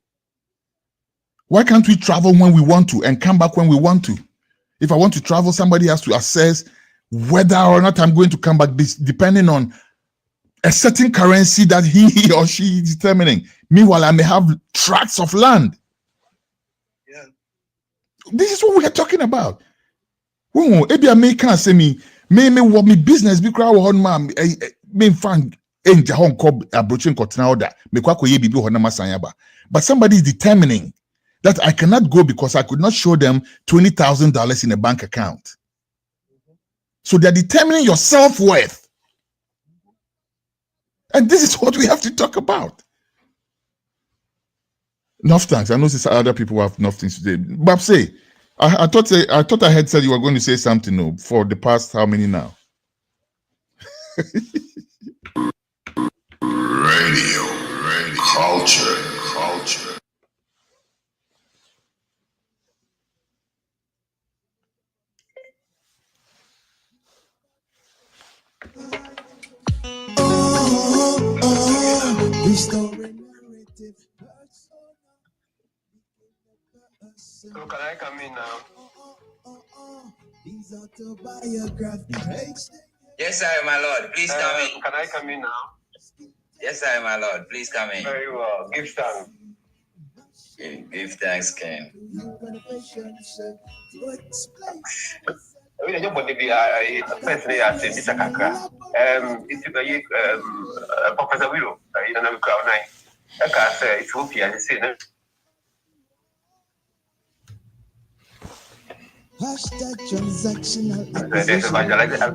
Why can't we travel when we want to and come back when we want to? If I want to travel, somebody has to assess whether or not I'm going to come back, depending on a certain currency that he or she is determining. Meanwhile, I may have tracts of land. Yeah. This is what we are talking about. Oh, maybe I may can't say me what me business be crowd on man me fan enja hon ko abroaching kotina order me kwa koye bibi ho na masanyaba. But somebody is determining that I cannot go because I could not show them $20,000 in a bank account. So they're determining your self-worth. And this is what we have to talk about. Enough thanks. I know this other people have enough things to say. But say, I thought I had said you were going to say something no, for the past how many now? Radio culture. So can I come in now? Yes, sir, my lord. Please come in. Can I come in now? Yes, sir, my lord. Please come in. Very well. Give thanks. Give thanks, King. I personally I say Mr. Kakra. It's Professor Willow, you know, Crown 9. Like I say, Ethiopia, I say, there's evangelization.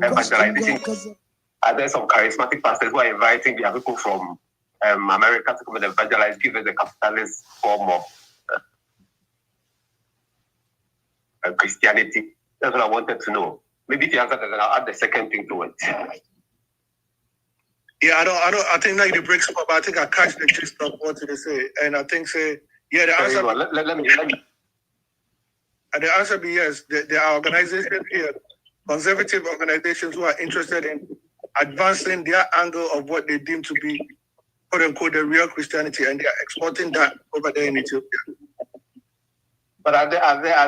There's some charismatic pastors who are inviting their people from America to come and evangelize, give us a capitalist form of Christianity. That's what I wanted to know. Maybe the answer that I'll add the second thing to it. Yeah, I think like the breaks up, but I think I catch the gist of what they say. And I think say, yeah, the answer Let me. And the answer be yes. There are organizations here, conservative organizations who are interested in advancing their angle of what they deem to be, quote unquote, the real Christianity, and they are exporting that over there in Ethiopia. But are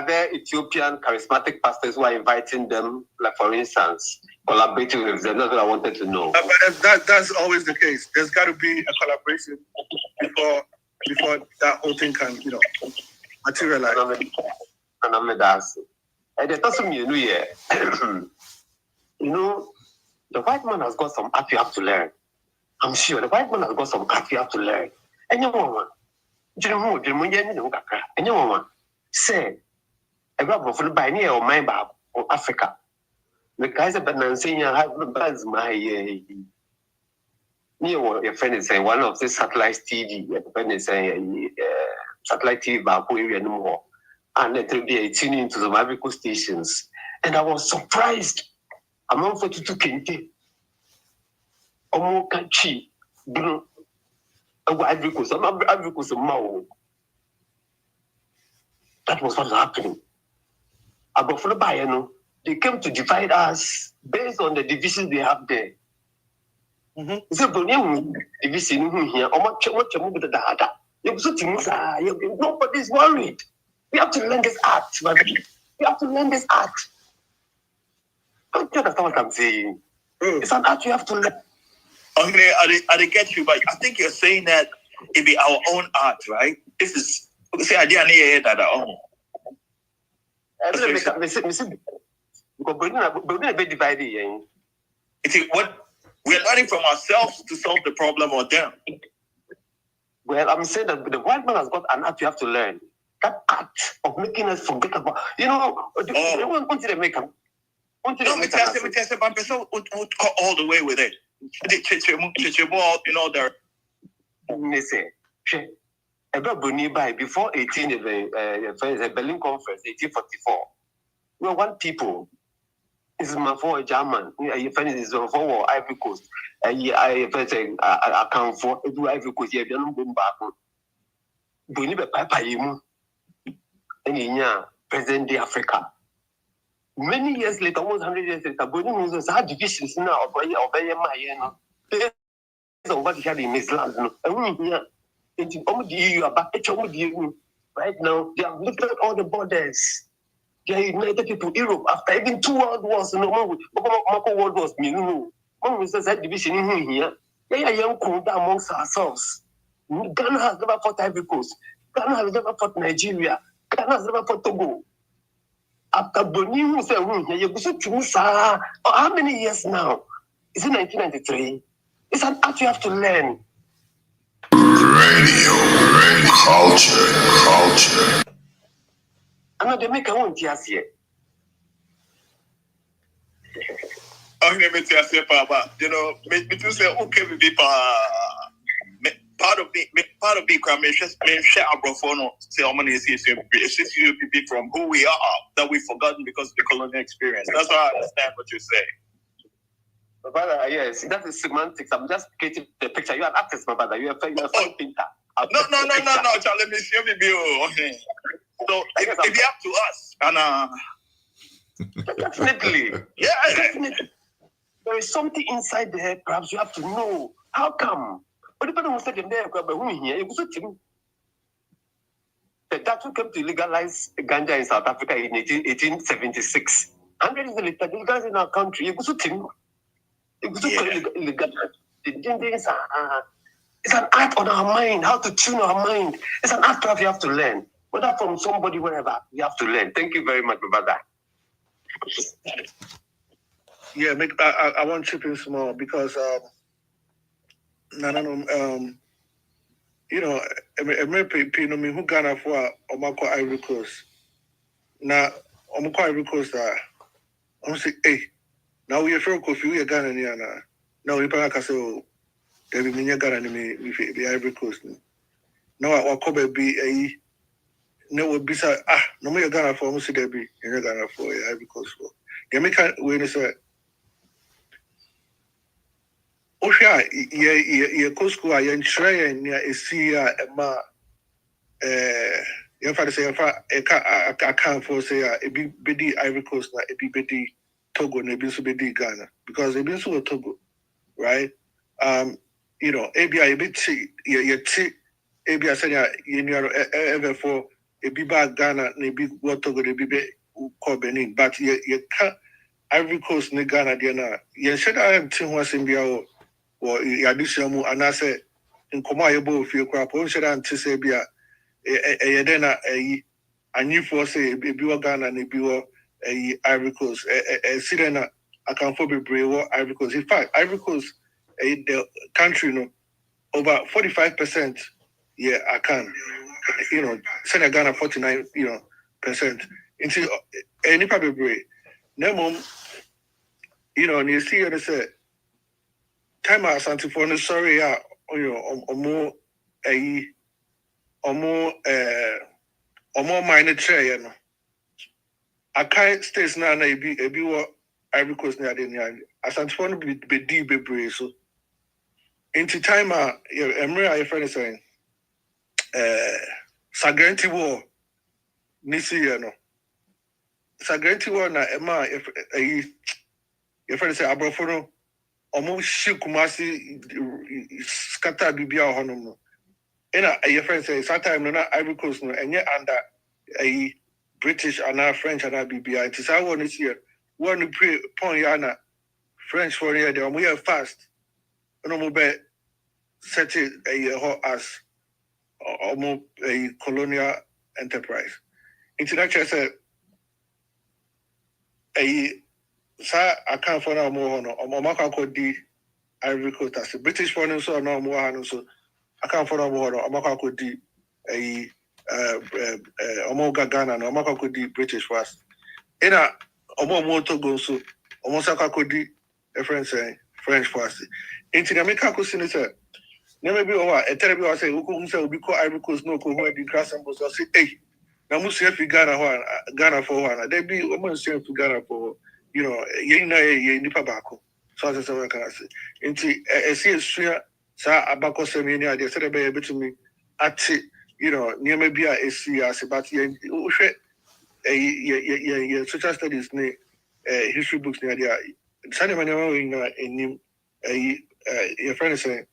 there Ethiopian charismatic pastors who are inviting them, like for instance, collaborating with them? That's what I wanted to know. But that's always the case. There's got to be a collaboration before that whole thing can, materialize. And I'm asking. And it doesn't mean the white man has got some art you have to learn. I'm sure the white man has got some art you have to learn. And you want say, I got for by near or my bab or Africa. The guys have been saying, I have buzz my near what your friend is saying, one of the satellite TV, your friend is saying, satellite TV babu area no more. And it will be tuning into the Mavico stations. And I was surprised. I'm on 42 Kente. Omo Kachi, Bruno, Ivory Coast, Ivory Coast, Mao. That was what was happening. About for the Bayano, they came to divide us based on the divisions they have there. Division here, nobody's worried. We have to learn this art, baby. We have to learn this art. Don't you understand what I'm saying? It's an art you have to learn. Okay, I get you, but I think you're saying that it be our own art, right? This is say idea near that our own. What we're learning from ourselves to solve the problem or them. Well, I'm saying that the white man has got an art you have to learn. That art of making us forget about, want you to make them. No, me tell you, but person would go all the way with it. They say, before 18, the Berlin Conference, 1844, we were one people. This is my for a German. Your friend is for Ivory Coast. I account for Ivory Coast. You don't go back. We need a papa in present day Africa. Many years later, almost 100 years later, Benin was had divisions now of what he had in his land. Right now, they have lifted all the borders. They are united people. Europe, after even 2 world wars, World Wars, Mom says that division in here. Yeah, young amongst ourselves. Ghana has never fought Ivory Coast. Ghana has never fought Nigeria. Ghana has never fought Togo. After Boni, who said, how many years now? Is it 1993? It's an art you have to learn. Radio culture. I know they make a one tears here. Okay, me tell you, Papa. You know, me too say okay, we be part of the crime. Me share our phone. Say how many years you be from who we are that we've forgotten because of the colonial experience. That's why I understand what you say. My brother, yes, that is semantics. I'm just creating the picture. You are an artist, my brother. You are a fine painter. No, Charlie, me see me be okay. So it be up to us, and definitely, yeah, definitely. There is something inside there. Perhaps you have to know how come. But the person who said in there, it was a team. The Dutch came to legalize ganja in South Africa in 1876. 100 years later, they legalized in our country. It was a team. It was illegal. It's an art on our mind, how to tune our mind. It's an art craft you have to learn. Whether from somebody, wherever, you have to learn. Thank you very much, my brother. Yeah, I want to chip in small because you know, me who Ghana for Omako Ivory Coast. Now Omako Ivory Coast I'm saying, hey, now we are from Kofi, we are Ghana niana. Now we para kaso there be many Ghana me the Ivory Coast. Now I come be a no would be no me Ghana for almost there be in Ghana for Ivory Coast for. You make when say Osha, ye Costco, I enshray near a sea, ma, your father say, I can't for say, a big Ivory Coast, a big Togo, and a big Ghana, because they've been so Togo, right? You know, ABI a bit, ABI said, you ever for a big Ghana, and a big what Togo, a big Benin, but you can't Ivory Coast, ne Ghana, Diana, you said I am 2 months in the or additional and I say in Comayabo if you crap on should anticipate a then a new force a biwa Ghana and a biwa a Ivory Coast a Sirena I can for be brave Ivory Coast. In fact, Ivory Coast the country no over 45%, yeah, I can. You know, Senegal Ghana 49, percent. Into any probably brave. No you know, and you see what I said. Time out something for no sorry, more minor tray, I can't stay now, a be what Ivory Coast near the as I'm trying to be deep, be so. Into time out, Emre, friend is saying, Sagranti war, Nisi, Sagranti war, na Emma, your friend say, Abrofono. Almost ship Kumasi scatter Bibia Honomo. And your friend says, sometimes no, Ivory Coast, no, and yet under a British and now French and now BBI. It is I want this year. One to pray upon Yana French for here, they are fast. No more bet set it a hot as almost a colonial enterprise. Introduction said, sir, I can't find out more on Omaka called the Ivory Coast as a British foreign, so no more, so I can't follow more. Omaka could do a Omoga Ghana, and Omaka could do British fast. In a Omo Togo, so Omosaka could do a French fast. Into the American cuisine, sir. Never be over a terrible. I say, who say, we call Ivory Coast no, who had the grass and was say, hey, now must have Ghana for one. There be almost safe to Ghana for, ye nipa bako. So as I can say, into a serious sa abako semini idea said be able to me at near maybe a see as about ye social studies ne history books near there. Sunday man in your friend is saying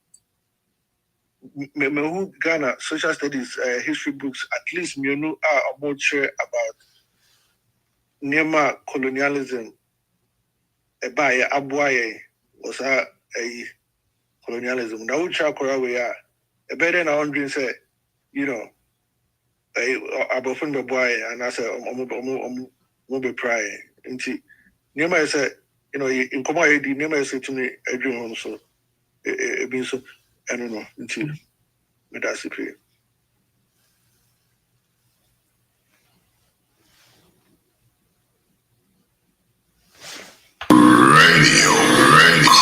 me who Ghana social studies history books at least me know are more sure about Nema colonialism by Abuaye was a colonialism. Now we try we are a better than 100 say, you know, about from the boy and I said I'm be prying. Into Nema said, you know, in commodity Nema said to me a dream also it means so I don't know into that's it. Radio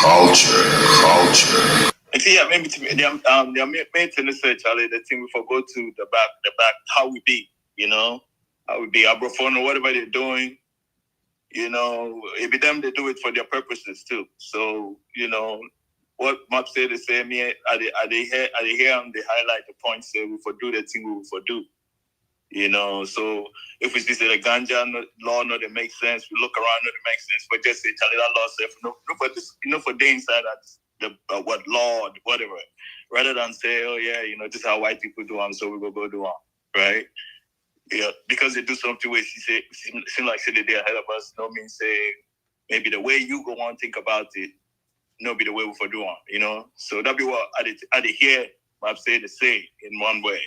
culture. See, yeah, maybe their main tendency, Charlie, the thing we forgot to the back, how we be, you know, how we be, abrophone or whatever they're doing, you know, it be them, they do it for their purposes too. So, you know, what Map said the same here, are they here and they highlight the points, say we for do the thing we for do. You know, so if we see the ganja law, no, that makes sense. We look around, no, that makes sense. But just say, Charlie, that law says, no, for this, you know, for day inside that what law, whatever, rather than say, oh yeah, you know, this is how white people do them, so we go do them, right? Yeah, because they do something where seem like say they're ahead of us. No means say maybe the way you go on think about it, no be the way we for do them, you know. So that be what I did hear, I've said to say in one way.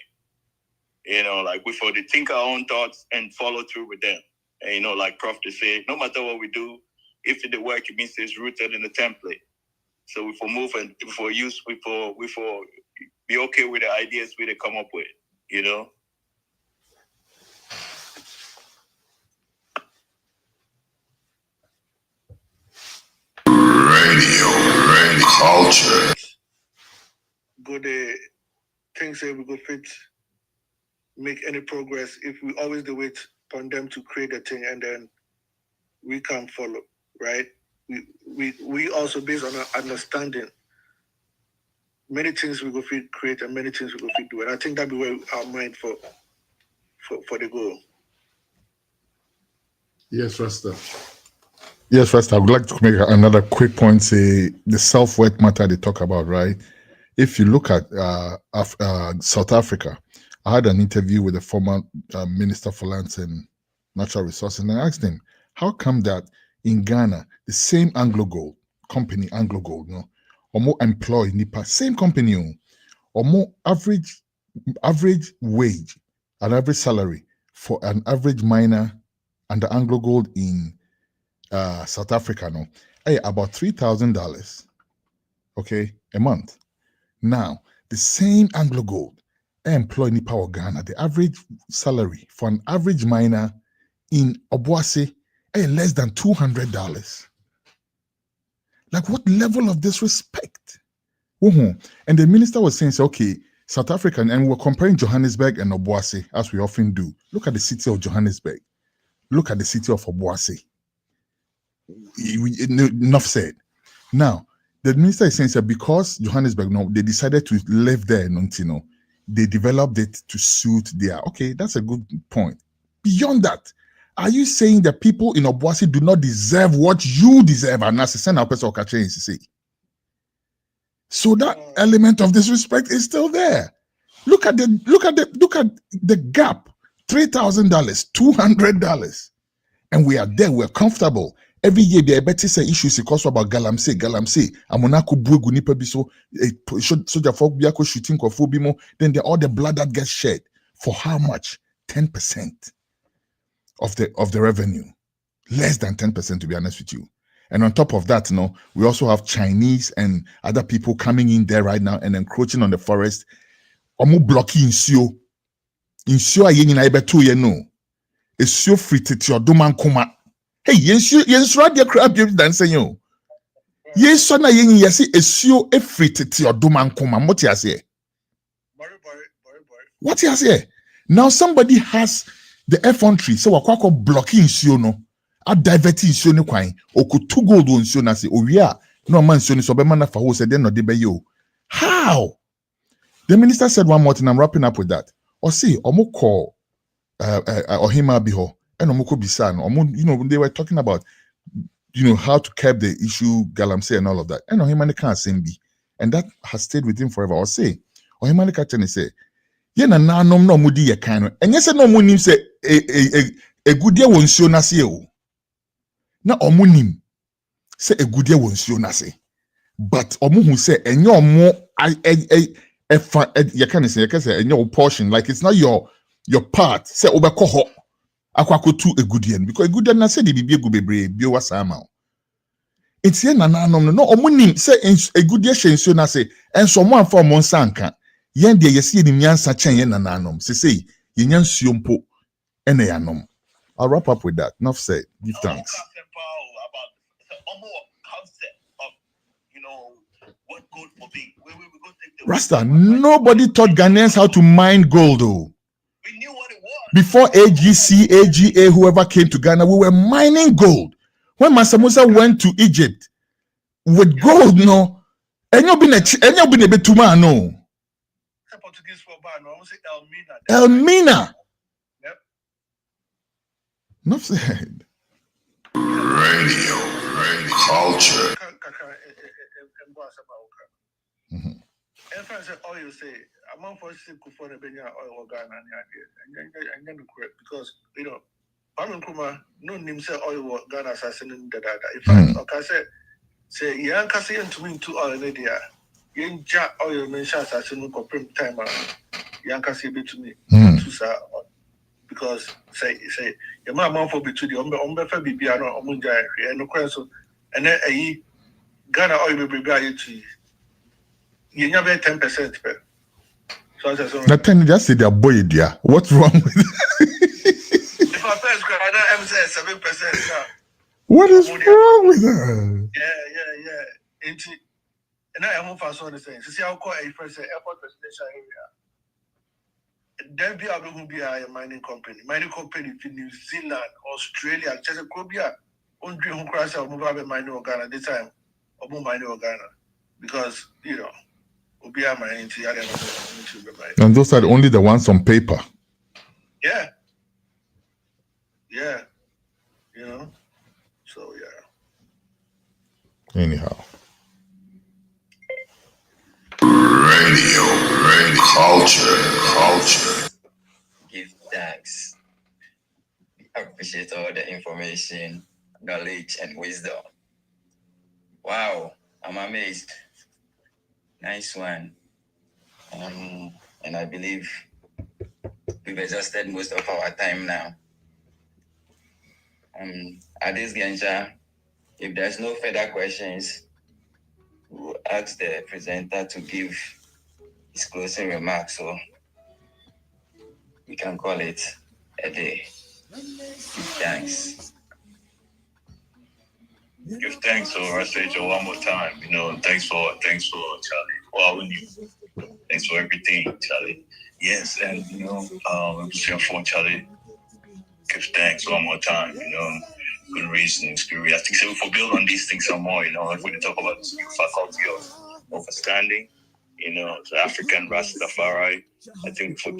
You know, like we for to think our own thoughts and follow through with them. And you know, like Prof to say, no matter what we do, if it work, it means it's rooted in the template. So we for move and we for use, we for be okay with the ideas we come up with, you know. Radio culture. Good things that we go fit make any progress if we always do it on them to create a thing and then we can follow, right? We also based on our understanding many things we go fit create and many things we go fit do. And I think that'd be where our mind for the goal. Yes, Rasta. Yes, Rasta. I would like to make another quick point. Say the self-worth matter they talk about, right? If you look at South Africa, I had an interview with the former Minister for Lands and Natural Resources, and I asked him, how come that in Ghana, the same Anglo Gold company, Anglo Gold, no, or more employee NIPA, same company, or more average wage, an average salary for an average miner under Anglo Gold in South Africa, no, about $3,000, okay, a month. Now, the same Anglo Gold employ Nipa or Ghana, the average salary for an average miner in Obuasi less than $200. Like, what level of disrespect? And the minister was saying, okay, South African, and we're comparing Johannesburg and Obuasi, as we often do. Look at the city of Johannesburg. Look at the city of Obuasi. Enough said. Now, the minister is saying that because Johannesburg, no, they decided to live there, no, they developed it to suit their. Okay, that's a good point. Beyond that, are you saying that people in Obuasi do not deserve what you deserve? And that's send our person to say. So that element of disrespect is still there. Look at the gap. $3,000, $200, and we are there. We're comfortable. Every year there are better issues because about galamsey. Amonako buegu nipa biso soldier folk biako shooting kofo bimo. Then all the blood that gets shed for how much? 10% of the revenue. Less than 10%, to be honest with you. And on top of that, we also have Chinese and other people coming in there right now and encroaching on the forest. Omo blocking insio. Insio aye na ebe tu ye no. Esio frititi odoman kuma. Hey, yensu adia crab you dance yo. Yeso na yen yesi esio efrititi odoman kuma. What you say? What you say? Now somebody has the effrontery, so wakwako blocking insio no. A diverting insio no kwai. Oku two gold insio na se. Oh yeah. No man insio ni so be man na fa ho se den no de be yo. How? The minister said one more thing. I'm wrapping up with that. Or see, omo call Ohima Biho. And Omoko Bisan, they were talking about, how to curb the issue, galamsey and all of that. And Ohimani can't sing be. And that has stayed with him forever. Or say, Ohimani can't say, Yena na nom no mudi ye kano. And yes, no munim say, a good year won't show nasi. Na omunim say a good year won't show nasi. but omo who say enyo omo you can say enyo portion, like it's not your part. Say obeko ho akwakotu egudien because egudien na say the bibi egu bebre bi wasa ama. It's here nananom no omo nim say egudie hyensuo na say enso mo amfa mo nsa nka yen de yesi ni nyansa chen yen nananom say yenya nsuo mpo ene yanom. I'll wrap up with that. Enough said. Give thanks. Rasta, nobody taught Ghanaians how to mine gold, though. We knew what it was. Before AGC, AGA, whoever came to Ghana, we were mining gold. When Mansa Musa went to Egypt with gold, no, and you've been a bit too much, no. Portuguese for bar, no, I say Elmina. Elmina. Yep. Enough said. Radio culture. And friends say, oh, you say, I'm on for sick for the Benya oil Ghana and then because you know, Paman Kuma, no name say oil Ghana assassin the data. If I say, young Cassian to me to oil idea, young jack oil mention assassin for prime time, young Cassie be to me, because say, your mama for be to the Umbefa Bibiano, Omunja, and no question, and then a Ghana oil will be valued to you. You never 10%. So I said, that time just say they're boy, dear. What's wrong with it? If I first grade, I know I'm saying 7% now. What is wrong with that? Yeah. And I am for so the same. So see, I'll call a first airport presidential area. Then be able to be a mining company. Mining company in New Zealand, Australia, just a Cobia. On dream who crash out, move out of mining or Ghana this time, or move mining or Ghana. Because, you know, and those are only the ones on paper. Yeah. You know. So yeah. Anyhow. Radio culture. Give thanks. I appreciate all the information, knowledge, and wisdom. Wow, I'm amazed. Nice one. And I believe we've exhausted most of our time now. At this Gensha, if there's no further questions, we'll ask the presenter to give his closing remarks, so we can call it a day. Thanks. Give thanks to Ras Thau-hau one more time. You know, thanks for Charlie. Well, thanks for everything, Charlie. Yes, and you know, I'm just here for Charlie. Give thanks one more time. You know, good reasons, good reasons. I think so. If we build on these things some more, you know, if we talk about this new faculty of understanding, you know, the African Rastafari, I think if we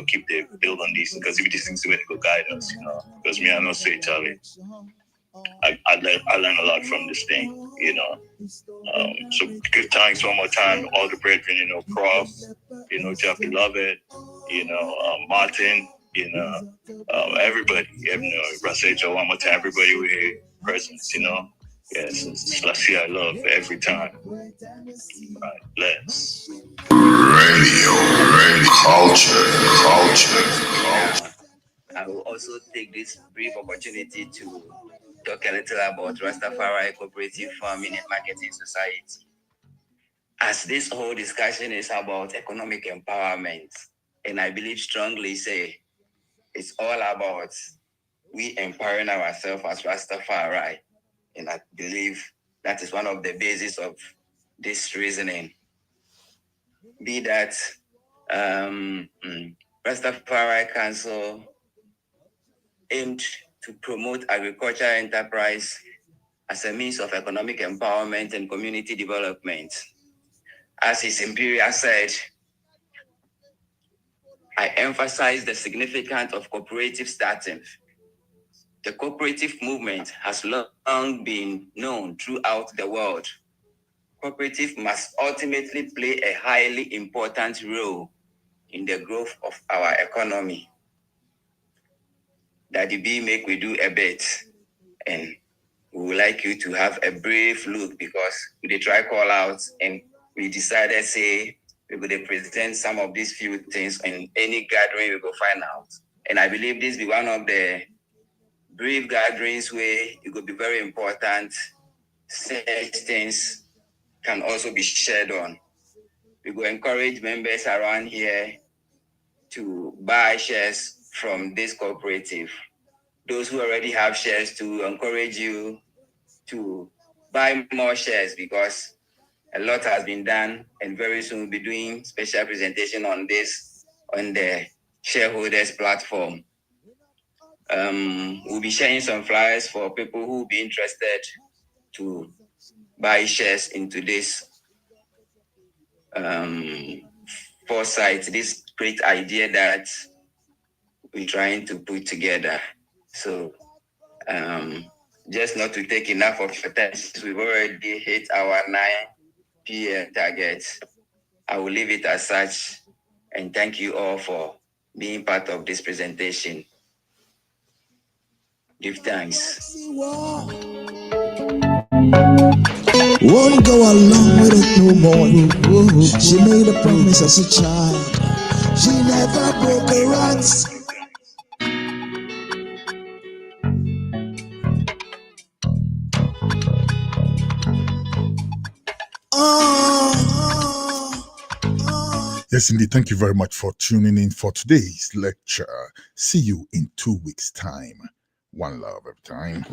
keep the build on these, because if these things will go guide us, you know, because me, I know say Charlie. I learned a lot from this thing, you know. So give thanks one more time to all the brethren, you know, Prof, you know, Jeff Beloved, you know, Martin, you know, everybody, you know, Ras Thau-hau one more time, everybody with here presence, you know. Yes, Selassie I love every time. Right, let's. Radio culture. I will also take this brief opportunity to talk a little about Rastafari Cooperative Farming and Marketing Society. As this whole discussion is about economic empowerment, and I believe strongly say it's all about we empowering ourselves as Rastafari, and I believe that is one of the bases of this reasoning. Be that Rastafari Council aimed to promote agricultural enterprise as a means of economic empowerment and community development. As His Imperial said, I emphasize the significance of cooperative starting. The cooperative movement has long been known throughout the world. Cooperative must ultimately play a highly important role in the growth of our economy. Daddy B make we do a bit, and we would like you to have a brief look because we try call out and we decided say we would present some of these few things in any gathering we will find out. And I believe this will be one of the brief gatherings where it will be very important. Such things can also be shared on. We will encourage members around here to buy shares from this cooperative. Those who already have shares, to encourage you to buy more shares because a lot has been done, and very soon we'll be doing special presentation on this on the shareholders platform. We'll be sharing some flyers for people who will be interested to buy shares into this foresight, this great idea that we're trying to put together. So just not to take enough of your time, we've already hit our 9 p.m. target. I will leave it as such, and thank you all for being part of this presentation. Give thanks. Won't go along with it no more. She made a promise as a child. She never broke her runs. Yes, indeed. Thank you very much for tuning in for today's lecture. See you in 2 weeks' time. One love every time.